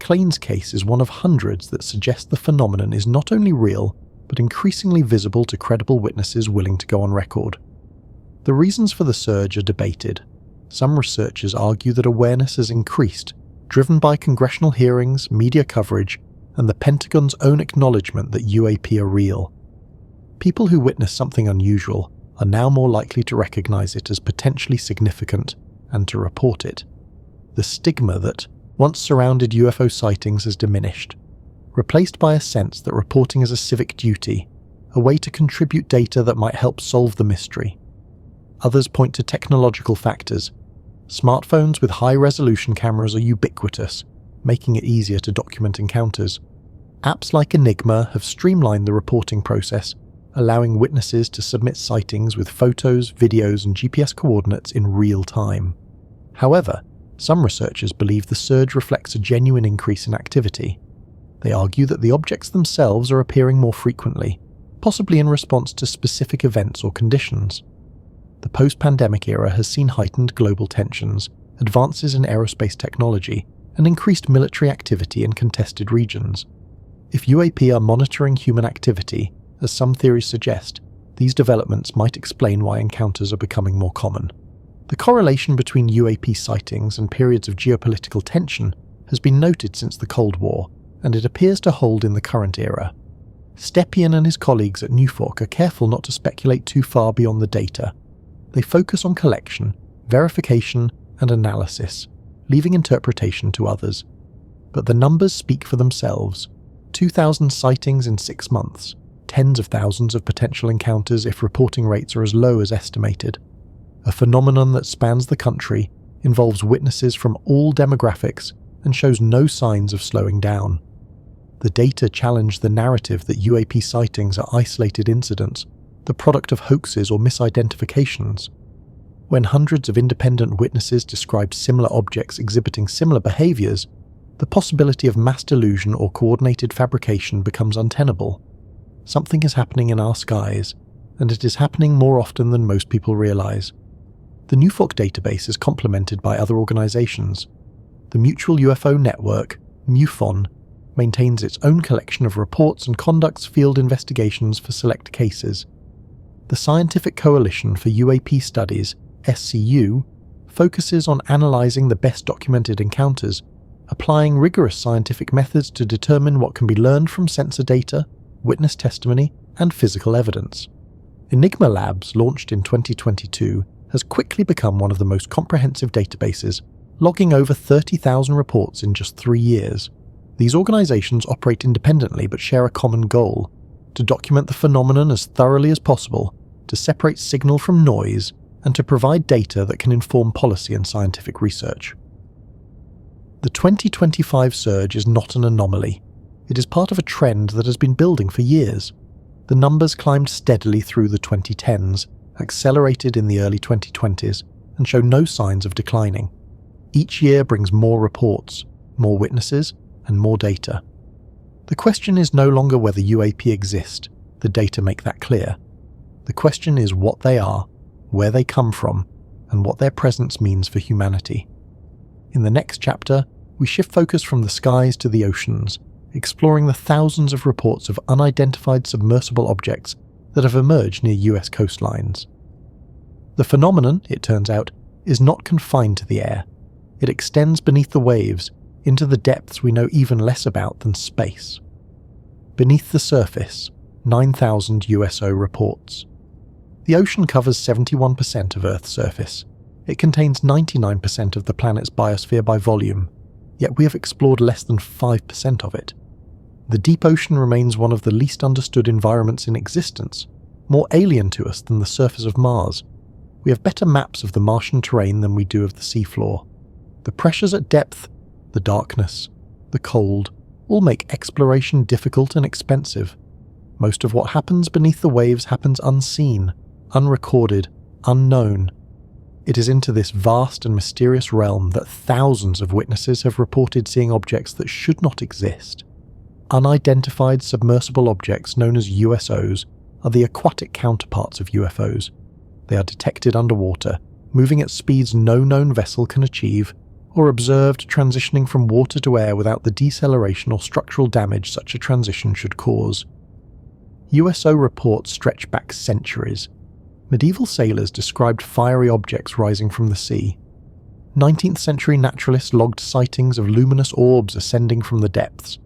Klein's case is one of hundreds that suggest the phenomenon is not only real, but increasingly visible to credible witnesses willing to go on record. The reasons for the surge are debated. some researchers argue that awareness has increased, driven by congressional hearings, media coverage, and the Pentagon's own acknowledgement that UAP are real. People who witness something unusual are now more likely to recognize it as potentially significant and to report it. The stigma that once surrounded UFO sightings has diminished, replaced by a sense that reporting is a civic duty, a way to contribute data that might help solve the mystery. Others point to technological factors. Smartphones with high-resolution cameras are ubiquitous, making it easier to document encounters. Apps like Enigma have streamlined the reporting process, allowing witnesses to submit sightings with photos, videos, and GPS coordinates in real time. However, some researchers believe the surge reflects a genuine increase in activity. They argue that the objects themselves are appearing more frequently, possibly in response to specific events or conditions. The post-pandemic era has seen heightened global tensions, advances in aerospace technology, and increased military activity in contested regions. If UAP are monitoring human activity, as some theories suggest, these developments might explain why encounters are becoming more common. The correlation between UAP sightings and periods of geopolitical tension has been noted since the Cold War, and it appears to hold in the current era. Stepien and his colleagues at NUFOC are careful not to speculate too far beyond the data. They focus on collection, verification, and analysis, leaving interpretation to others. But the numbers speak for themselves. 2,000 sightings in 6 months, tens of thousands of potential encounters if reporting rates are as low as estimated. A phenomenon that spans the country, involves witnesses from all demographics, and shows no signs of slowing down. The data challenge the narrative that UAP sightings are isolated incidents, the product of hoaxes or misidentifications. When hundreds of independent witnesses described similar objects exhibiting similar behaviors, the possibility of mass delusion or coordinated fabrication becomes untenable. Something is happening in our skies, and it is happening more often than most people realize. The NUFOC database is complemented by other organizations. The Mutual UFO Network, MUFON, maintains its own collection of reports and conducts field investigations for select cases. The Scientific Coalition for UAP Studies, SCU, focuses on analyzing the best documented encounters, applying rigorous scientific methods to determine what can be learned from sensor data, witness testimony, and physical evidence. Enigma Labs, launched in 2022, has quickly become one of the most comprehensive databases, logging over 30,000 reports in just 3 years. These organizations operate independently but share a common goal: to document the phenomenon as thoroughly as possible, to separate signal from noise, and to provide data that can inform policy and scientific research. The 2025 surge is not an anomaly. It is part of a trend that has been building for years. The numbers climbed steadily through the 2010s, accelerated in the early 2020s, and show no signs of declining. Each year brings more reports, more witnesses, and more data. The question is no longer whether UAP exist, the data make that clear. The question is what they are, where they come from, and what their presence means for humanity. In the next chapter, we shift focus from the skies to the oceans, exploring the thousands of reports of unidentified submersible objects that have emerged near US coastlines. The phenomenon, it turns out, is not confined to the air. It extends beneath the waves, into the depths we know even less about than space. Beneath the surface, 9,000 USO reports. The ocean covers 71% of Earth's surface. It contains 99% of the planet's biosphere by volume, yet we have explored less than 5% of it. The deep ocean remains one of the least understood environments in existence, more alien to us than the surface of Mars. We have better maps of the Martian terrain than we do of the seafloor. The pressures at depth, the darkness, the cold, all make exploration difficult and expensive. Most of what happens beneath the waves happens unseen, unrecorded, unknown. It is into this vast and mysterious realm that thousands of witnesses have reported seeing objects that should not exist. Unidentified submersible objects known as USOs are the aquatic counterparts of UFOs. They are detected underwater, moving at speeds no known vessel can achieve, or observed transitioning from water to air without the deceleration or structural damage such a transition should cause. USO reports stretch back centuries. Medieval sailors described fiery objects rising from the sea. 19th century naturalists logged sightings of luminous orbs ascending from the depths.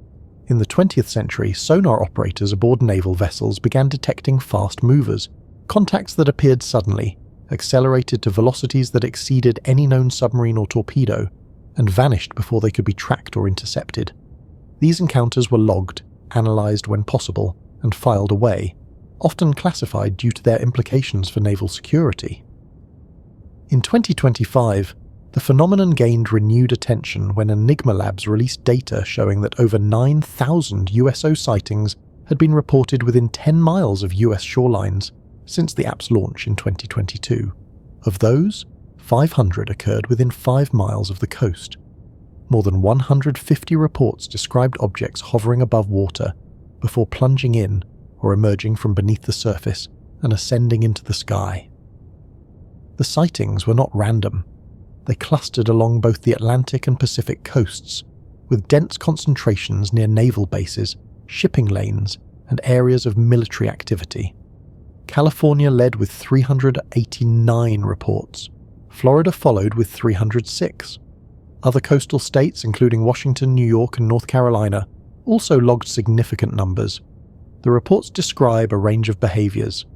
In the 20th century, sonar operators aboard naval vessels began detecting fast movers, contacts that appeared suddenly, accelerated to velocities that exceeded any known submarine or torpedo, and vanished before they could be tracked or intercepted. These encounters were logged, analysed when possible, and filed away, often classified due to their implications for naval security. In 2025, the phenomenon gained renewed attention when Enigma Labs released data showing that over 9,000 USO sightings had been reported within 10 miles of US shorelines since the app's launch in 2022. Of those, 500 occurred within 5 miles of the coast. More than 150 reports described objects hovering above water before plunging in or emerging from beneath the surface and ascending into the sky. The sightings were not random. They clustered along both the Atlantic and Pacific coasts, with dense concentrations near naval bases, shipping lanes, and areas of military activity. California led with 389 reports. Florida followed with 306. Other coastal states, including Washington, New York, and North Carolina, also logged significant numbers. The reports describe a range of behaviors.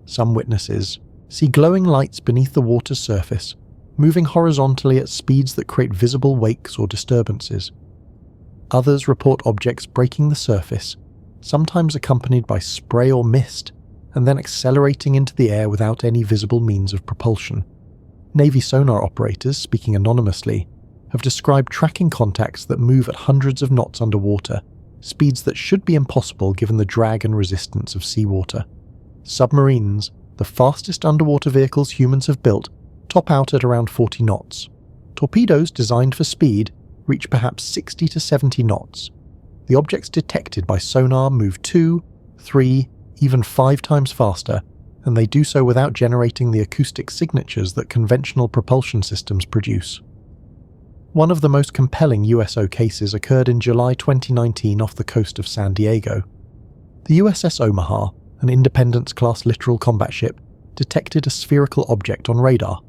Some witnesses see glowing lights beneath the water's surface, moving horizontally at speeds that create visible wakes or disturbances. Others report objects breaking the surface, sometimes accompanied by spray or mist, and then accelerating into the air without any visible means of propulsion. Navy sonar operators, speaking anonymously, have described tracking contacts that move at hundreds of knots underwater, speeds that should be impossible given the drag and resistance of seawater. Submarines, the fastest underwater vehicles humans have built, top out at around 40 knots. Torpedoes designed for speed reach perhaps 60 to 70 knots. The objects detected by sonar move 2, 3, even 5 times faster, and they do so without generating the acoustic signatures that conventional propulsion systems produce. One of the most compelling USO cases occurred in July 2019 off the coast of San Diego. The USS Omaha, an Independence-class littoral combat ship, detected a spherical object on radar.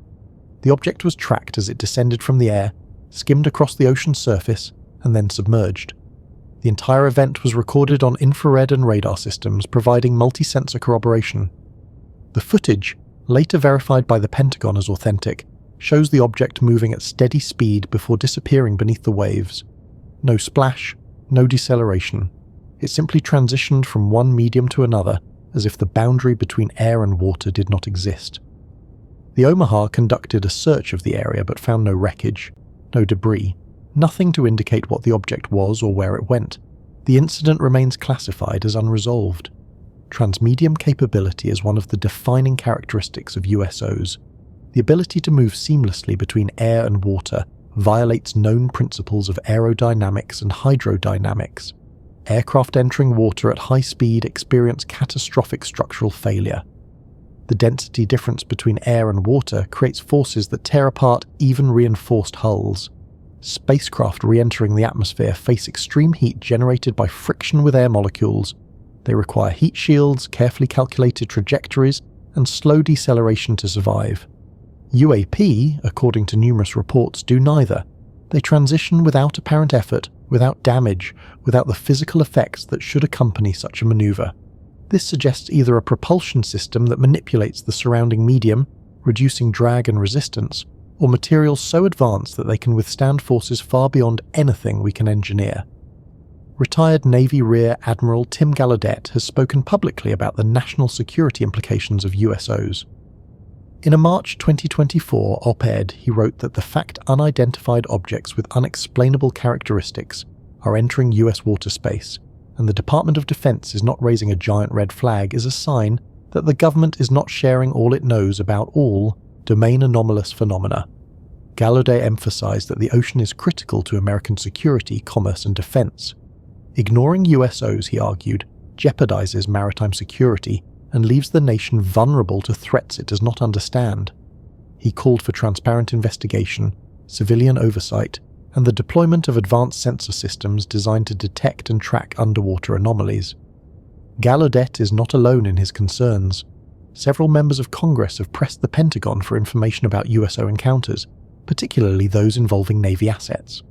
The object was tracked as it descended from the air, skimmed across the ocean's surface, and then submerged. The entire event was recorded on infrared and radar systems, providing multi-sensor corroboration. The footage, later verified by the Pentagon as authentic, shows the object moving at steady speed before disappearing beneath the waves. No splash, no deceleration. It simply transitioned from one medium to another, as if the boundary between air and water did not exist. The Omaha conducted a search of the area but found no wreckage, no debris, nothing to indicate what the object was or where it went. The incident remains classified as unresolved. Transmedium capability is one of the defining characteristics of USOs. The ability to move seamlessly between air and water violates known principles of aerodynamics and hydrodynamics. Aircraft entering water at high speed experience catastrophic structural failure. The density difference between air and water creates forces that tear apart even reinforced hulls. Spacecraft re-entering the atmosphere face extreme heat generated by friction with air molecules. They require heat shields, carefully calculated trajectories, and slow deceleration to survive. UAP, according to numerous reports, do neither. They transition without apparent effort, without damage, without the physical effects that should accompany such a maneuver. This suggests either a propulsion system that manipulates the surrounding medium, reducing drag and resistance, or materials so advanced that they can withstand forces far beyond anything we can engineer. Retired Navy Rear Admiral Tim Gallaudet has spoken publicly about the national security implications of USOs. In a March 2024 op-ed, he wrote that the fact unidentified objects with unexplainable characteristics are entering US water space, and the Department of Defense is not raising a giant red flag, is a sign that the government is not sharing all it knows about all domain anomalous phenomena. Gallaudet emphasized that the ocean is critical to American security, commerce, and defense. Ignoring USOs, he argued, jeopardizes maritime security and leaves the nation vulnerable to threats it does not understand. He called for transparent investigation, civilian oversight, and the deployment of advanced sensor systems designed to detect and track underwater anomalies. Gallaudet is not alone in his concerns. Several members of Congress have pressed the Pentagon for information about USO encounters, particularly those involving Navy assets.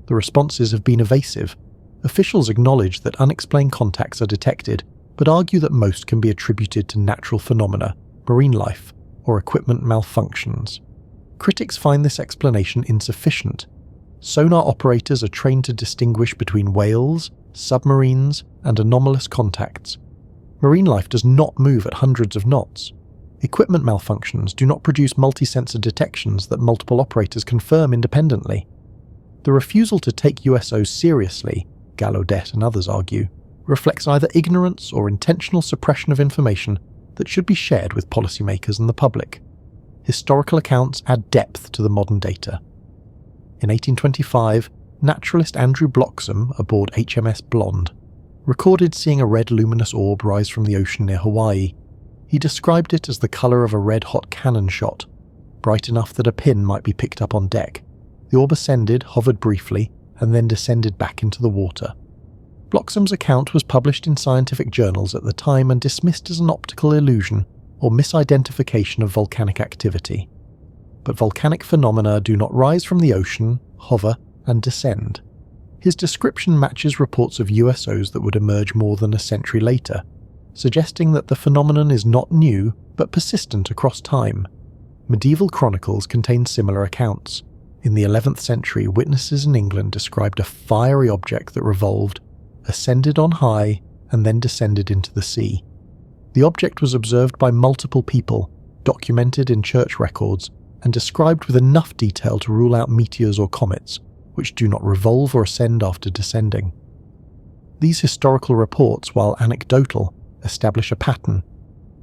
The responses have been evasive. Officials acknowledge that unexplained contacts are detected, but argue that most can be attributed to natural phenomena, marine life, or equipment malfunctions. Critics find this explanation insufficient. Sonar operators are trained to distinguish between whales, submarines, and anomalous contacts. Marine life does not move at hundreds of knots. Equipment malfunctions do not produce multi-sensor detections that multiple operators confirm independently. The refusal to take USOs seriously, Gallaudet and others argue, reflects either ignorance or intentional suppression of information that should be shared with policymakers and the public. Historical accounts add depth to the modern data. In 1825, naturalist Andrew Bloxham, aboard HMS Blonde, recorded seeing a red luminous orb rise from the ocean near Hawaii. He described it as the colour of a red-hot cannon shot, bright enough that a pin might be picked up on deck. The orb ascended, hovered briefly, and then descended back into the water. Bloxham's account was published in scientific journals at the time and dismissed as an optical illusion or misidentification of volcanic activity. But volcanic phenomena do not rise from the ocean, hover, and descend. His description matches reports of USOs that would emerge more than a century later, suggesting that the phenomenon is not new but persistent across time. Medieval chronicles contain similar accounts. In the 11th century, witnesses in England described a fiery object that revolved, ascended on high, and then descended into the sea. The object was observed by multiple people, documented in church records, and described with enough detail to rule out meteors or comets, which do not revolve or ascend after descending. These historical reports, while anecdotal, establish a pattern.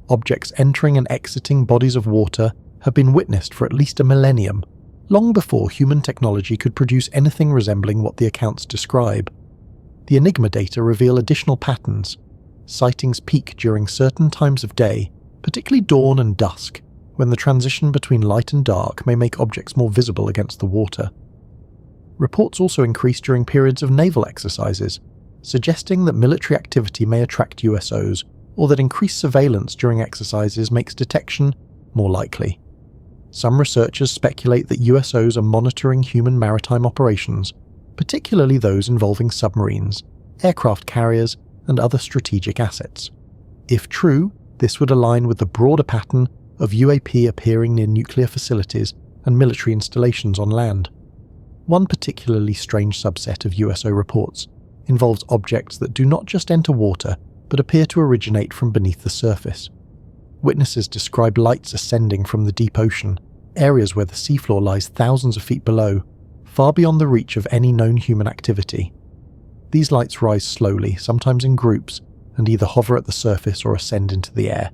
Objects entering and exiting bodies of water have been witnessed for at least a millennium, long before human technology could produce anything resembling what the accounts describe. The Enigma data reveal additional patterns. Sightings peak during certain times of day, particularly dawn and dusk, when the transition between light and dark may make objects more visible against the water. Reports also increase during periods of naval exercises, suggesting that military activity may attract USOs, or that increased surveillance during exercises makes detection more likely. Some researchers speculate that USOs are monitoring human maritime operations, particularly those involving submarines, aircraft carriers, and other strategic assets. If true, this would align with the broader pattern of UAP appearing near nuclear facilities and military installations on land. One particularly strange subset of USO reports involves objects that do not just enter water, but appear to originate from beneath the surface. Witnesses describe lights ascending from the deep ocean, areas where the seafloor lies thousands of feet below, far beyond the reach of any known human activity. These lights rise slowly, sometimes in groups, and either hover at the surface or ascend into the air.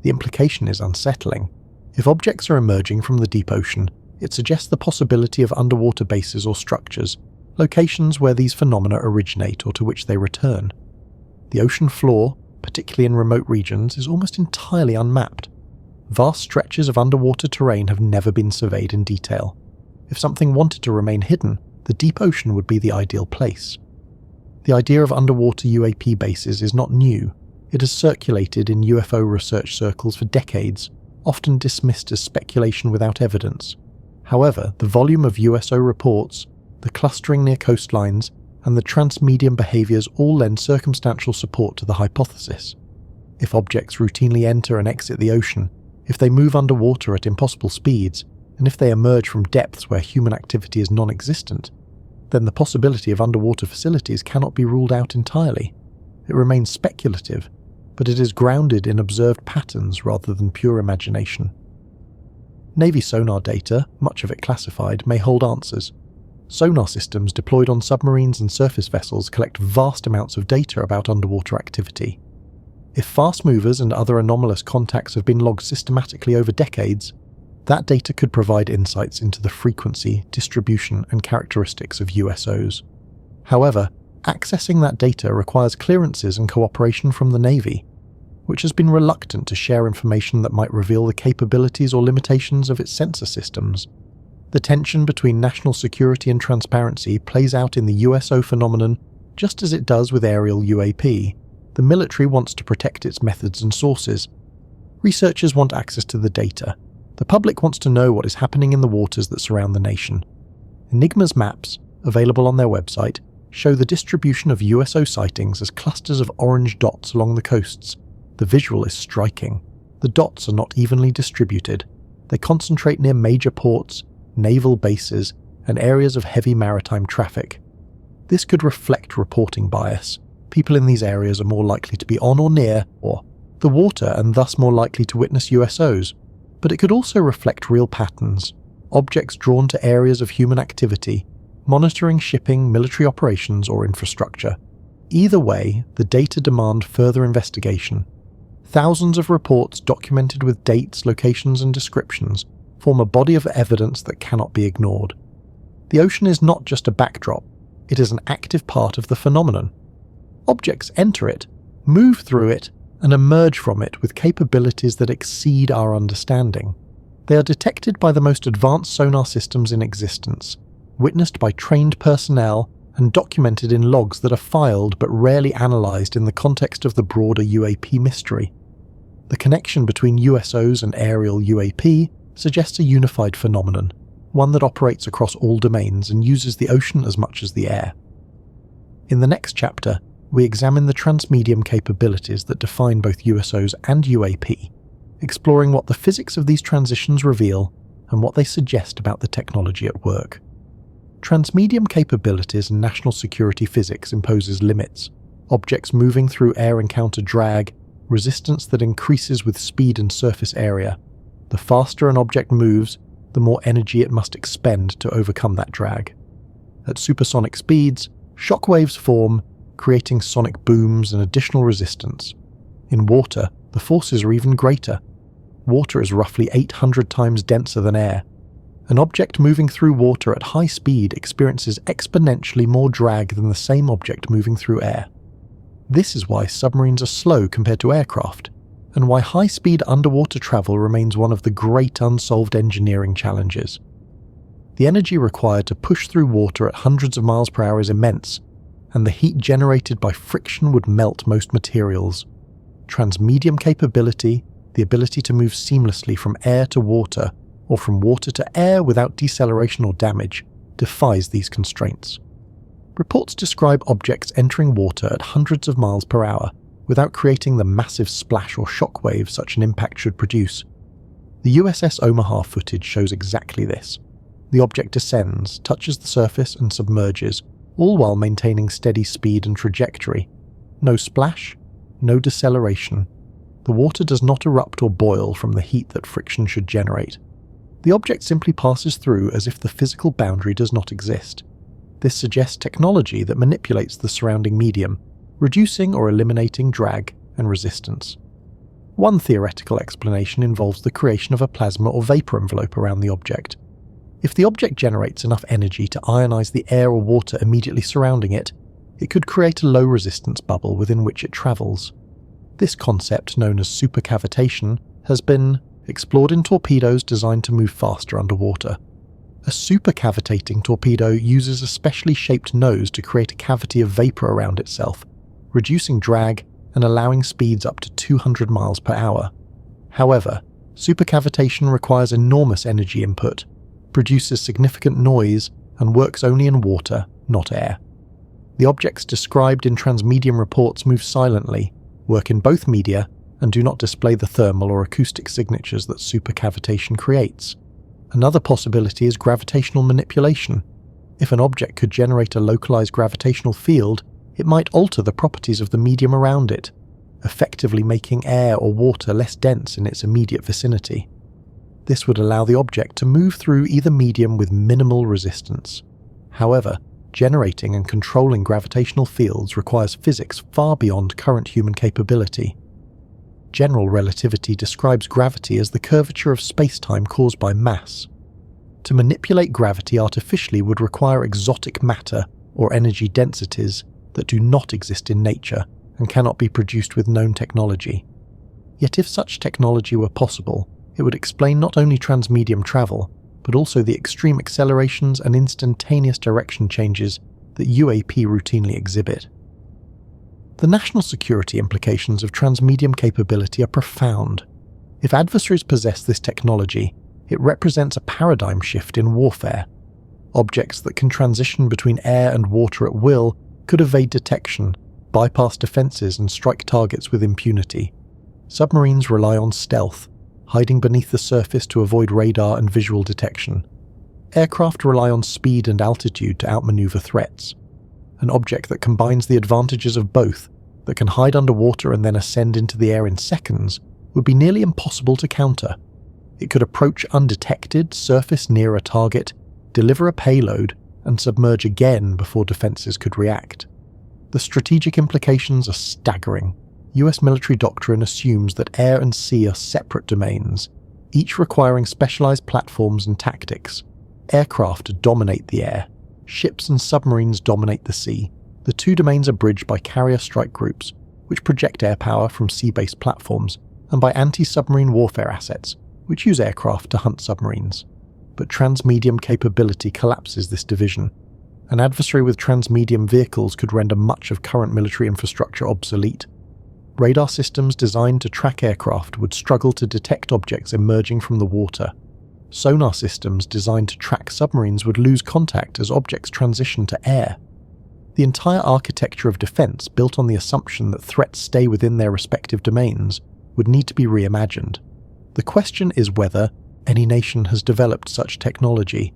The implication is unsettling. If objects are emerging from the deep ocean, it suggests the possibility of underwater bases or structures, locations where these phenomena originate or to which they return. The ocean floor, particularly in remote regions, is almost entirely unmapped. Vast stretches of underwater terrain have never been surveyed in detail. If something wanted to remain hidden, the deep ocean would be the ideal place. The idea of underwater UAP bases is not new. It has circulated in UFO research circles for decades, often dismissed as speculation without evidence. However, the volume of USO reports, the clustering near coastlines, and the transmedium behaviours all lend circumstantial support to the hypothesis. If objects routinely enter and exit the ocean, if they move underwater at impossible speeds, and if they emerge from depths where human activity is non-existent, then the possibility of underwater facilities cannot be ruled out entirely. It remains speculative, but it is grounded in observed patterns rather than pure imagination. Navy sonar data, much of it classified, may hold answers. Sonar systems deployed on submarines and surface vessels collect vast amounts of data about underwater activity. If fast movers and other anomalous contacts have been logged systematically over decades, that data could provide insights into the frequency, distribution, and characteristics of USOs. However, accessing that data requires clearances and cooperation from the Navy, which has been reluctant to share information that might reveal the capabilities or limitations of its sensor systems. The tension between national security and transparency plays out in the USO phenomenon just as it does with aerial UAP. The military wants to protect its methods and sources. Researchers want access to the data, The public wants to know what is happening in the waters that surround the nation. Enigma's maps, available on their website, show the distribution of USO sightings as clusters of orange dots along the coasts. The visual is striking. The dots are not evenly distributed. They concentrate near major ports, naval bases, and areas of heavy maritime traffic. This could reflect reporting bias. People in these areas are more likely to be on or near the water and thus more likely to witness USOs. But it could also reflect real patterns, objects drawn to areas of human activity, monitoring shipping, military operations, or infrastructure. Either way, the data demand further investigation. Thousands of reports documented with dates, locations, and descriptions form a body of evidence that cannot be ignored. The ocean is not just a backdrop, it is an active part of the phenomenon. Objects enter it, move through it, and emerge from it with capabilities that exceed our understanding. They are detected by the most advanced sonar systems in existence, witnessed by trained personnel, and documented in logs that are filed but rarely analysed in the context of the broader UAP mystery. The connection between USOs and aerial UAP suggests a unified phenomenon, one that operates across all domains and uses the ocean as much as the air. In the next chapter, we examine the transmedium capabilities that define both USOs and UAP, exploring what the physics of these transitions reveal and what they suggest about the technology at work. Transmedium capabilities and national security physics imposes limits, objects moving through air encounter drag, resistance that increases with speed and surface area. The faster an object moves, the more energy it must expend to overcome that drag. At supersonic speeds, shock waves form, creating sonic booms and additional resistance. In water, the forces are even greater. Water is roughly 800 times denser than air. An object moving through water at high speed experiences exponentially more drag than the same object moving through air. This is why submarines are slow compared to aircraft, and why high-speed underwater travel remains one of the great unsolved engineering challenges. The energy required to push through water at hundreds of miles per hour is immense, and the heat generated by friction would melt most materials. Transmedium capability, the ability to move seamlessly from air to water, or from water to air without deceleration or damage, defies these constraints. Reports describe objects entering water at hundreds of miles per hour, without creating the massive splash or shock wave such an impact should produce. The USS Omaha footage shows exactly this. The object descends, touches the surface, and submerges, all while maintaining steady speed and trajectory. No splash, no deceleration. The water does not erupt or boil from the heat that friction should generate. The object simply passes through as if the physical boundary does not exist. This suggests technology that manipulates the surrounding medium, reducing or eliminating drag and resistance. One theoretical explanation involves the creation of a plasma or vapor envelope around the object. If the object generates enough energy to ionize the air or water immediately surrounding it, it could create a low-resistance bubble within which it travels. This concept, known as supercavitation, has been explored in torpedoes designed to move faster underwater. A supercavitating torpedo uses a specially shaped nose to create a cavity of vapor around itself, reducing drag and allowing speeds up to 200 miles per hour. However, supercavitation requires enormous energy input, produces significant noise, and works only in water, not air. The objects described in transmedium reports move silently, work in both media, and do not display the thermal or acoustic signatures that supercavitation creates. Another possibility is gravitational manipulation. If an object could generate a localized gravitational field, it might alter the properties of the medium around it, effectively making air or water less dense in its immediate vicinity. This would allow the object to move through either medium with minimal resistance. However, generating and controlling gravitational fields requires physics far beyond current human capability. General relativity describes gravity as the curvature of space-time caused by mass. To manipulate gravity artificially would require exotic matter or energy densities that do not exist in nature and cannot be produced with known technology. Yet if such technology were possible, it would explain not only transmedium travel, but also the extreme accelerations and instantaneous direction changes that UAP routinely exhibit. The national security implications of transmedium capability are profound. If adversaries possess this technology, it represents a paradigm shift in warfare. Objects that can transition between air and water at will could evade detection, bypass defenses and strike targets with impunity. Submarines rely on stealth, hiding beneath the surface to avoid radar and visual detection. Aircraft rely on speed and altitude to outmaneuver threats. An object that combines the advantages of both, that can hide underwater and then ascend into the air in seconds, would be nearly impossible to counter. It could approach undetected, surface near a target, deliver a payload, and submerge again before defenses could react. The strategic implications are staggering. US military doctrine assumes that air and sea are separate domains, each requiring specialized platforms and tactics. Aircraft dominate the air. Ships and submarines dominate the sea. The two domains are bridged by carrier strike groups, which project air power from sea-based platforms, and by anti-submarine warfare assets, which use aircraft to hunt submarines. But transmedium capability collapses this division. An adversary with transmedium vehicles could render much of current military infrastructure obsolete. Radar systems designed to track aircraft would struggle to detect objects emerging from the water. Sonar systems designed to track submarines would lose contact as objects transition to air. The entire architecture of defense, built on the assumption that threats stay within their respective domains, would need to be reimagined. The question is whether any nation has developed such technology.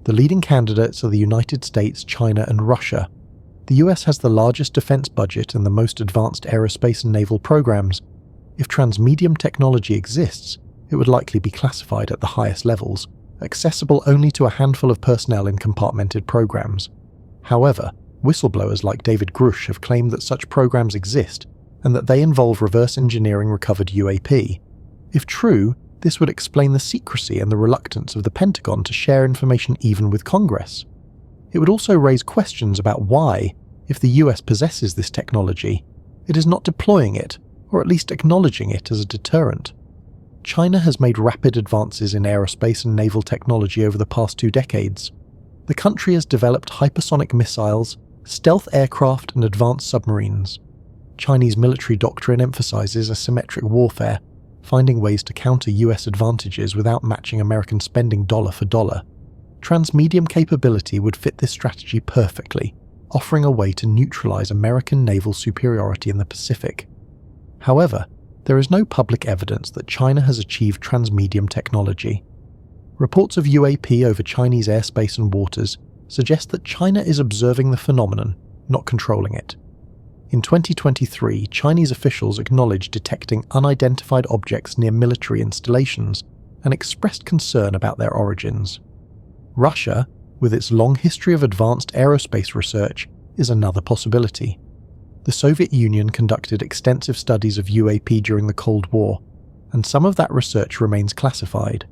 The leading candidates are the United States, China, and Russia. The US has the largest defense budget and the most advanced aerospace and naval programs. If transmedium technology exists, it would likely be classified at the highest levels, accessible only to a handful of personnel in compartmented programs. However, whistleblowers like David Grush have claimed that such programs exist and that they involve reverse engineering recovered UAP. If true, this would explain the secrecy and the reluctance of the Pentagon to share information even with Congress. It would also raise questions about why, if the US possesses this technology, it is not deploying it, or at least acknowledging it as a deterrent. China has made rapid advances in aerospace and naval technology over the past 2 decades. The country has developed hypersonic missiles, stealth aircraft, and advanced submarines. Chinese military doctrine emphasizes asymmetric warfare, finding ways to counter US advantages without matching American spending dollar for dollar. Transmedium capability would fit this strategy perfectly, offering a way to neutralize American naval superiority in the Pacific. However, there is no public evidence that China has achieved transmedium technology. Reports of UAP over Chinese airspace and waters suggest that China is observing the phenomenon, not controlling it. In 2023, Chinese officials acknowledged detecting unidentified objects near military installations and expressed concern about their origins. Russia, with its long history of advanced aerospace research, is another possibility. The Soviet Union conducted extensive studies of UAP during the Cold War, and some of that research remains classified.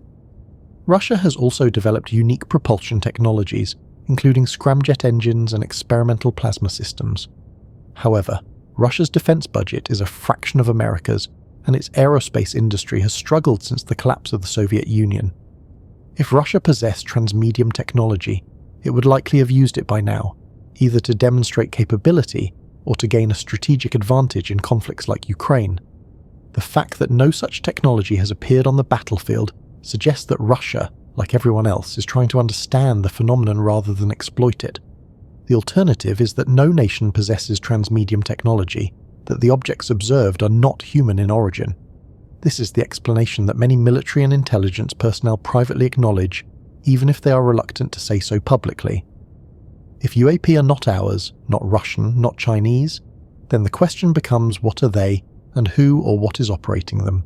Russia has also developed unique propulsion technologies, including scramjet engines and experimental plasma systems. However, Russia's defense budget is a fraction of America's, and its aerospace industry has struggled since the collapse of the Soviet Union. If Russia possessed transmedium technology, it would likely have used it by now, either to demonstrate capability or to gain a strategic advantage in conflicts like Ukraine. The fact that no such technology has appeared on the battlefield suggests that Russia, like everyone else, is trying to understand the phenomenon rather than exploit it. The alternative is that no nation possesses transmedium technology, that the objects observed are not human in origin. This is the explanation that many military and intelligence personnel privately acknowledge, even if they are reluctant to say so publicly. If UAP are not ours, not Russian, not Chinese, then the question becomes what are they, and who or what is operating them.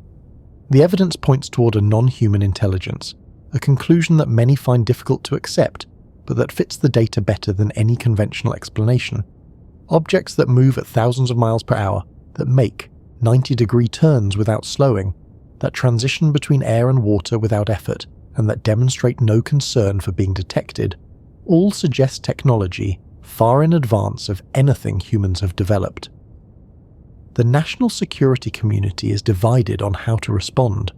The evidence points toward a non-human intelligence, a conclusion that many find difficult to accept, but that fits the data better than any conventional explanation. Objects that move at thousands of miles per hour, that make 90-degree turns without slowing, that transition between air and water without effort, and that demonstrate no concern for being detected, all suggest technology far in advance of anything humans have developed. The national security community is divided on how to respond.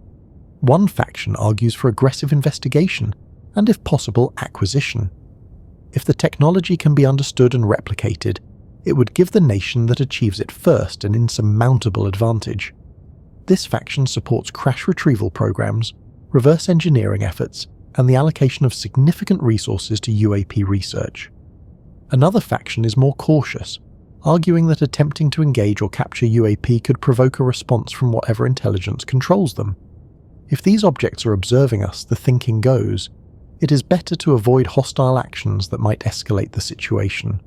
One faction argues for aggressive investigation, and if possible, acquisition. If the technology can be understood and replicated, it would give the nation that achieves it first an insurmountable advantage. This faction supports crash retrieval programs, reverse engineering efforts, and the allocation of significant resources to UAP research. Another faction is more cautious, arguing that attempting to engage or capture UAP could provoke a response from whatever intelligence controls them. If these objects are observing us, the thinking goes, it is better to avoid hostile actions that might escalate the situation.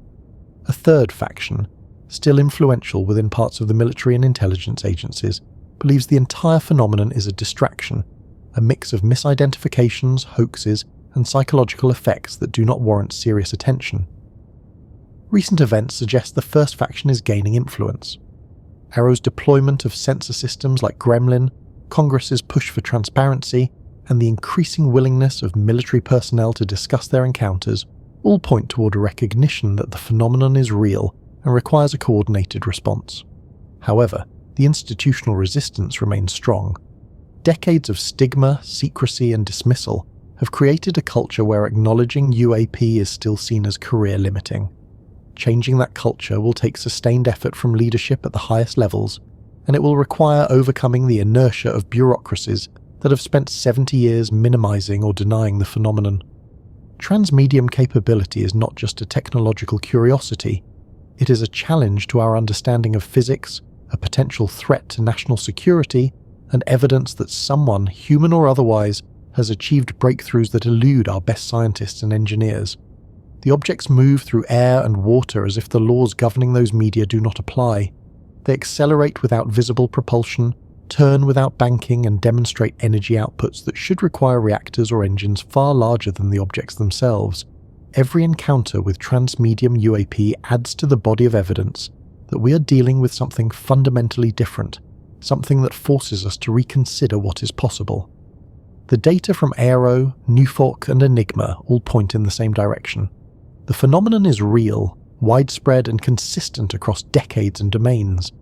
A third faction, still influential within parts of the military and intelligence agencies, believes the entire phenomenon is a distraction, a mix of misidentifications, hoaxes, and psychological effects that do not warrant serious attention. Recent events suggest the first faction is gaining influence. AARO's deployment of sensor systems like Gremlin, Congress's push for transparency, and the increasing willingness of military personnel to discuss their encounters all point toward a recognition that the phenomenon is real and requires a coordinated response. However, the institutional resistance remains strong. Decades of stigma, secrecy, and dismissal have created a culture where acknowledging UAP is still seen as career-limiting. Changing that culture will take sustained effort from leadership at the highest levels, and it will require overcoming the inertia of bureaucracies that have spent 70 years minimizing or denying the phenomenon. Transmedium capability is not just a technological curiosity, it is a challenge to our understanding of physics, a potential threat to national security, and evidence that someone, human or otherwise, has achieved breakthroughs that elude our best scientists and engineers. The objects move through air and water as if the laws governing those media do not apply. They accelerate without visible propulsion, turn without banking, and demonstrate energy outputs that should require reactors or engines far larger than the objects themselves. Every encounter with transmedium UAP adds to the body of evidence that we are dealing with something fundamentally different, something that forces us to reconsider what is possible. The data from AARO, NUFOC, and Enigma all point in the same direction. The phenomenon is real, widespread, and consistent across decades and domains.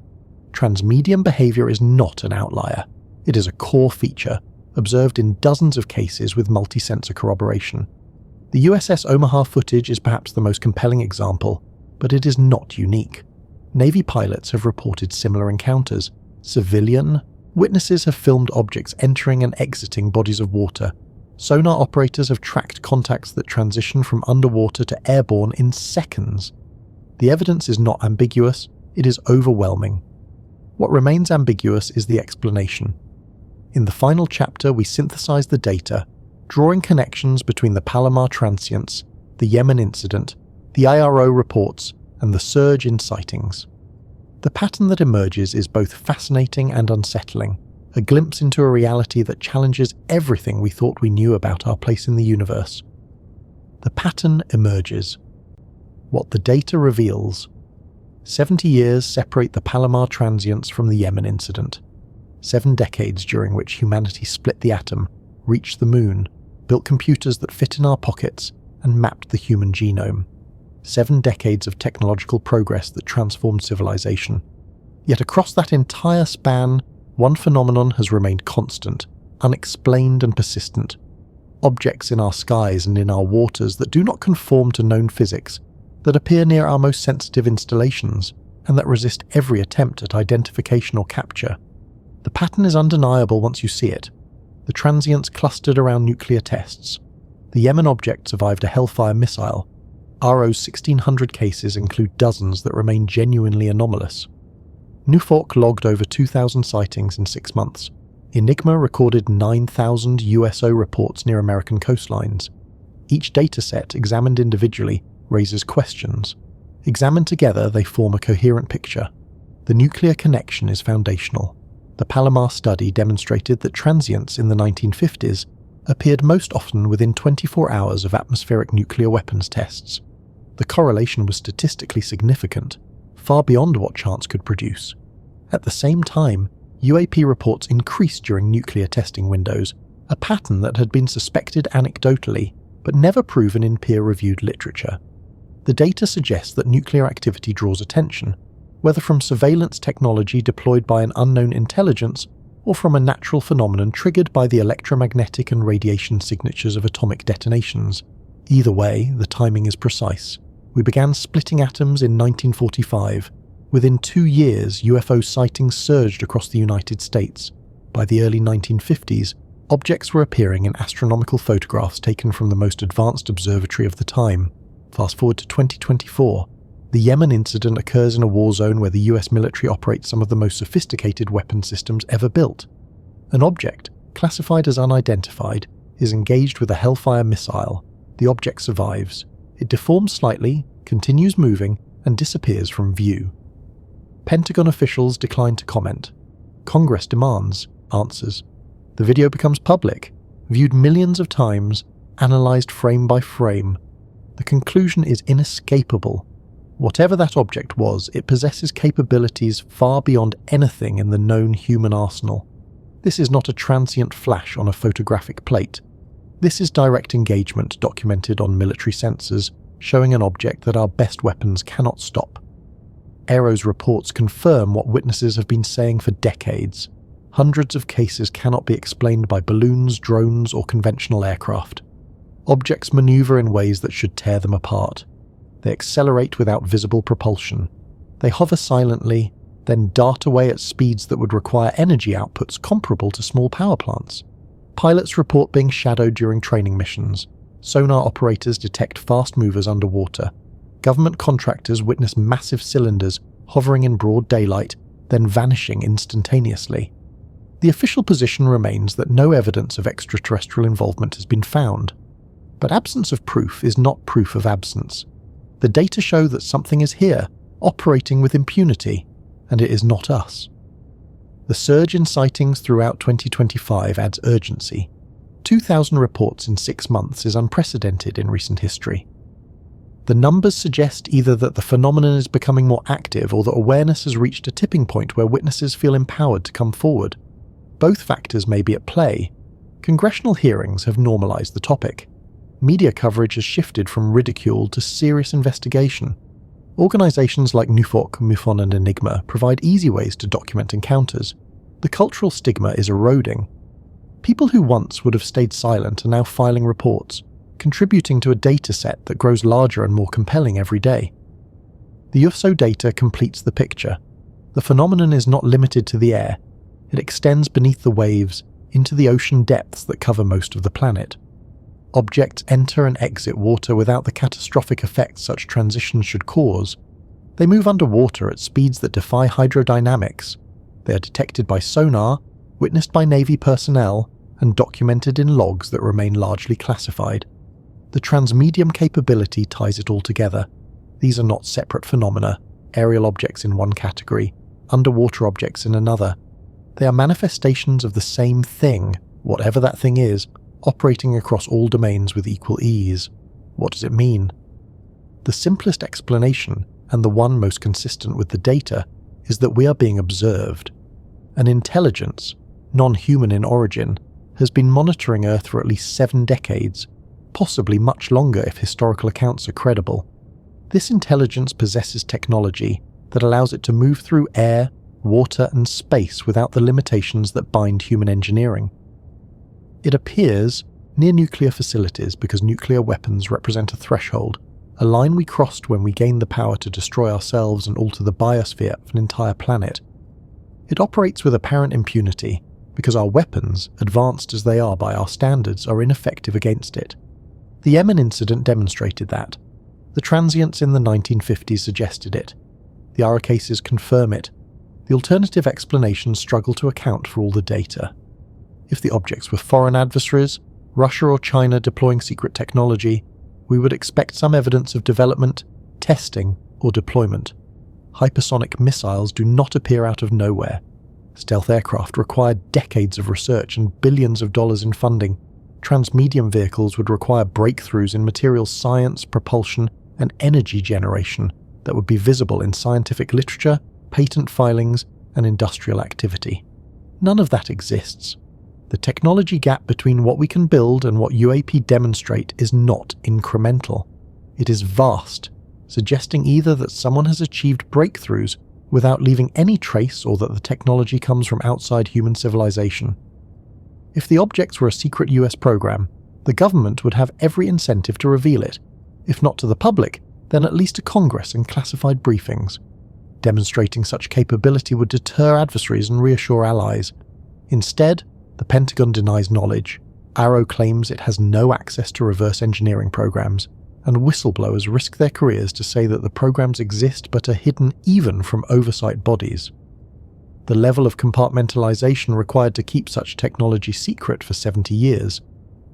Transmedium behavior is not an outlier. It is a core feature, observed in dozens of cases with multi-sensor corroboration. The USS Omaha footage is perhaps the most compelling example, but it is not unique. Navy pilots have reported similar encounters. Witnesses have filmed objects entering and exiting bodies of water. Sonar operators have tracked contacts that transition from underwater to airborne in seconds. The evidence is not ambiguous, it is overwhelming. What remains ambiguous is the explanation. In the final chapter, we synthesize the data, drawing connections between the Palomar transients, the Yemen incident, the AARO reports, and the surge in sightings. The pattern that emerges is both fascinating and unsettling, a glimpse into a reality that challenges everything we thought we knew about our place in the universe. The pattern emerges. What the data reveals. 70 years separate the Palomar transients from the Yemen incident. 7 decades during which humanity split the atom, reached the moon, built computers that fit in our pockets, and mapped the human genome. 7 decades of technological progress that transformed civilization. Yet across that entire span, one phenomenon has remained constant, unexplained and persistent. Objects in our skies and in our waters that do not conform to known physics, that appear near our most sensitive installations, and that resist every attempt at identification or capture. The pattern is undeniable once you see it. The transients clustered around nuclear tests. The Yemen object survived a Hellfire missile. AARO's 1,600 cases include dozens that remain genuinely anomalous. NUFOC logged over 2,000 sightings in 6 months. Enigma recorded 9,000 USO reports near American coastlines. Each dataset, examined individually, raises questions. Examined together, they form a coherent picture. The nuclear connection is foundational. The Palomar study demonstrated that transients in the 1950s appeared most often within 24 hours of atmospheric nuclear weapons tests. The correlation was statistically significant, far beyond what chance could produce. At the same time, UAP reports increased during nuclear testing windows, a pattern that had been suspected anecdotally, but never proven in peer-reviewed literature. The data suggests that nuclear activity draws attention, whether from surveillance technology deployed by an unknown intelligence or from a natural phenomenon triggered by the electromagnetic and radiation signatures of atomic detonations. Either way, the timing is precise. We began splitting atoms in 1945. Within 2 years, UFO sightings surged across the United States. By the early 1950s, Objects were appearing in astronomical photographs taken from the most advanced observatory of the time. Fast forward to 2024. The Yemen incident occurs in a war zone where the US military operates some of the most sophisticated weapon systems ever built. An object, classified as unidentified, is engaged with a Hellfire missile. The object survives. It deforms slightly, continues moving, and disappears from view. Pentagon officials decline to comment. Congress demands answers. The video becomes public, viewed millions of times, analysed frame by frame. The conclusion is inescapable. Whatever that object was, it possesses capabilities far beyond anything in the known human arsenal. This is not a transient flash on a photographic plate. This is direct engagement documented on military sensors, showing an object that our best weapons cannot stop. AARO's reports confirm what witnesses have been saying for decades. Hundreds of cases cannot be explained by balloons, drones, or conventional aircraft. Objects maneuver in ways that should tear them apart. They accelerate without visible propulsion. They hover silently, then dart away at speeds that would require energy outputs comparable to small power plants. Pilots report being shadowed during training missions. Sonar operators detect fast movers underwater. Government contractors witness massive cylinders hovering in broad daylight, then vanishing instantaneously. The official position remains that no evidence of extraterrestrial involvement has been found. But absence of proof is not proof of absence. The data show that something is here, operating with impunity, and it is not us. The surge in sightings throughout 2025 adds urgency. 2,000 reports in 6 months is unprecedented in recent history. The numbers suggest either that the phenomenon is becoming more active or that awareness has reached a tipping point where witnesses feel empowered to come forward. Both factors may be at play. Congressional hearings have normalized the topic. Media coverage has shifted from ridicule to serious investigation. Organizations like NUFOC, MUFON and Enigma provide easy ways to document encounters. The cultural stigma is eroding. People who once would have stayed silent are now filing reports, contributing to a data set that grows larger and more compelling every day. The UFO data completes the picture. The phenomenon is not limited to the air. It extends beneath the waves into the ocean depths that cover most of the planet. Objects enter and exit water without the catastrophic effects such transitions should cause. They move underwater at speeds that defy hydrodynamics. They are detected by sonar, witnessed by Navy personnel, and documented in logs that remain largely classified. The transmedium capability ties it all together. These are not separate phenomena, aerial objects in one category, underwater objects in another. They are manifestations of the same thing, whatever that thing is, operating across all domains with equal ease. What does it mean? The simplest explanation, and the one most consistent with the data, is that we are being observed. An intelligence, non-human in origin, has been monitoring Earth for at least 7 decades, possibly much longer if historical accounts are credible. This intelligence possesses technology that allows it to move through air, water and space without the limitations that bind human engineering. It appears near nuclear facilities because nuclear weapons represent a threshold, a line we crossed when we gained the power to destroy ourselves and alter the biosphere of an entire planet. It operates with apparent impunity because our weapons, advanced as they are by our standards, are ineffective against it. The Yemen incident demonstrated that. The transients in the 1950s suggested it. The AARO cases confirm it. The alternative explanations struggle to account for all the data. If the objects were foreign adversaries, Russia or China deploying secret technology, we would expect some evidence of development, testing, or deployment. Hypersonic missiles do not appear out of nowhere. Stealth aircraft require decades of research and billions of dollars in funding. Transmedium vehicles would require breakthroughs in materials science, propulsion, and energy generation that would be visible in scientific literature, patent filings, and industrial activity. None of that exists. The technology gap between what we can build and what UAP demonstrate is not incremental. It is vast, suggesting either that someone has achieved breakthroughs without leaving any trace or that the technology comes from outside human civilization. If the objects were a secret US program, the government would have every incentive to reveal it, if not to the public, then at least to Congress in classified briefings. Demonstrating such capability would deter adversaries and reassure allies. Instead, The Pentagon denies knowledge, AARO claims it has no access to reverse engineering programs, and whistleblowers risk their careers to say that the programs exist but are hidden even from oversight bodies. The level of compartmentalization required to keep such technology secret for 70 years,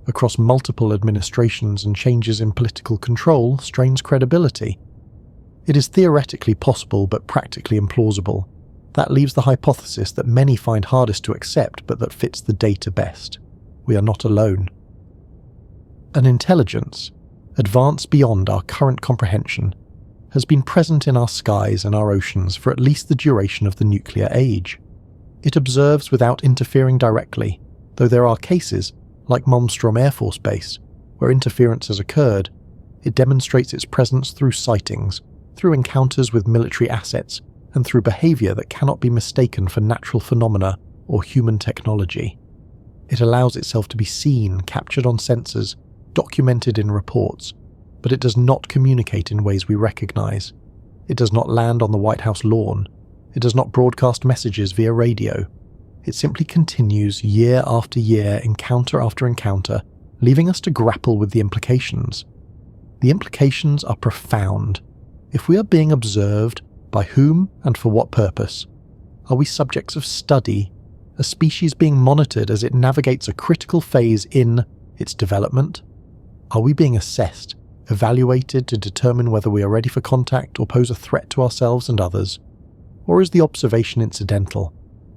across multiple administrations and changes in political control, strains credibility. It is theoretically possible but practically implausible. That leaves the hypothesis that many find hardest to accept but that fits the data best. We are not alone. An intelligence, advanced beyond our current comprehension, has been present in our skies and our oceans for at least the duration of the nuclear age. It observes without interfering directly, though there are cases, like Malmstrom Air Force Base, where interference has occurred. It demonstrates its presence through sightings, through encounters with military assets, and through behavior that cannot be mistaken for natural phenomena or human technology. It allows itself to be seen, captured on sensors, documented in reports, but it does not communicate in ways we recognize. It does not land on the White House lawn. It does not broadcast messages via radio. It simply continues year after year, encounter after encounter, leaving us to grapple with the implications. The implications are profound. If we are being observed, by whom and for what purpose? Are we subjects of study, a species being monitored as it navigates a critical phase in its development? Are we being assessed, evaluated to determine whether we are ready for contact or pose a threat to ourselves and others? Or is the observation incidental,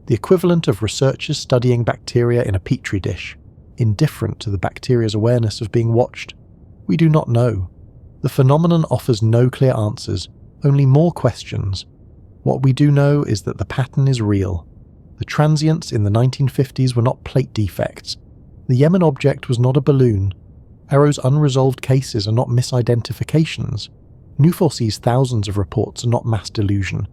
the equivalent of researchers studying bacteria in a petri dish, indifferent to the bacteria's awareness of being watched? We do not know. The phenomenon offers no clear answers, only more questions. What we do know is that the pattern is real. The transients in the 1950s were not plate defects. The Yemen object was not a balloon. AARO's unresolved cases are not misidentifications. Newforcee's thousands of reports are not mass delusion.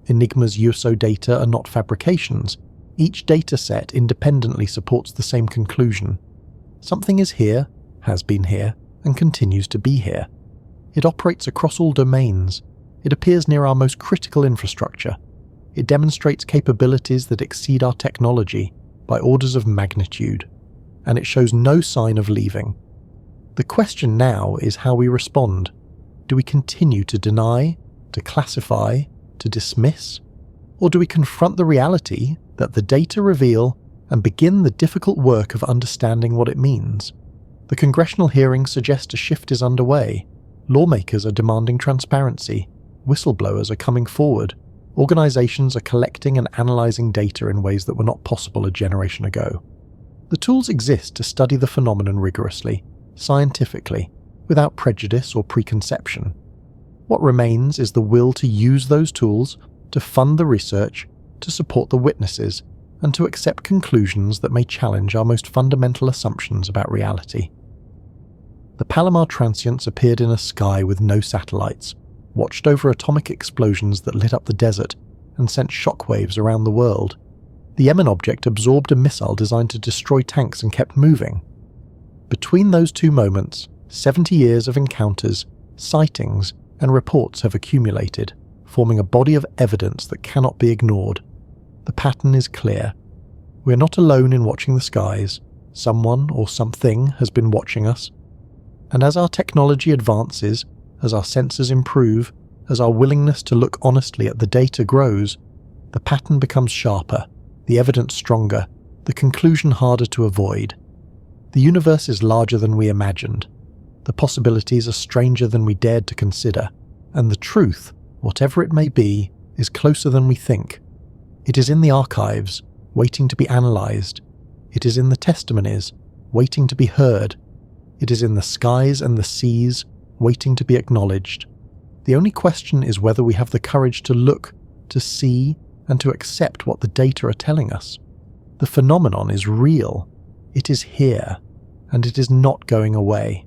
Enigma's USO data are not fabrications. Each data set independently supports the same conclusion. Something is here, has been here, and continues to be here. It operates across all domains. It appears near our most critical infrastructure. It demonstrates capabilities that exceed our technology by orders of magnitude, and it shows no sign of leaving. The question now is how we respond. Do we continue to deny, to classify, to dismiss? Or do we confront the reality that the data reveal and begin the difficult work of understanding what it means? The congressional hearings suggest a shift is underway. Lawmakers are demanding transparency. Whistleblowers are coming forward. Organizations are collecting and analyzing data in ways that were not possible a generation ago. The tools exist to study the phenomenon rigorously, scientifically, without prejudice or preconception. What remains is the will to use those tools, to fund the research, to support the witnesses, and to accept conclusions that may challenge our most fundamental assumptions about reality. The Palomar transients appeared in a sky with no satellites, watched over atomic explosions that lit up the desert and sent shockwaves around the world. The Yemen object absorbed a missile designed to destroy tanks and kept moving. Between those two moments, 70 years of encounters, sightings, and reports have accumulated, forming a body of evidence that cannot be ignored. The pattern is clear. We are not alone in watching the skies. Someone or something has been watching us. And as our technology advances, as our sensors improve, as our willingness to look honestly at the data grows, the pattern becomes sharper, the evidence stronger, the conclusion harder to avoid. The universe is larger than we imagined. The possibilities are stranger than we dared to consider, and the truth, whatever it may be, is closer than we think. It is in the archives, waiting to be analyzed. It is in the testimonies, waiting to be heard. It is in the skies and the seas, waiting to be acknowledged. The only question is whether we have the courage to look, to see, and to accept what the data are telling us. The phenomenon is real. It is here, and it is not going away.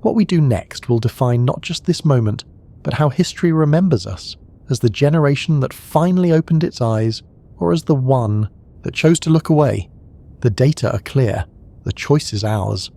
What we do next will define not just this moment, but how history remembers us, as the generation that finally opened its eyes, or as the one that chose to look away. The data are clear. The choice is ours.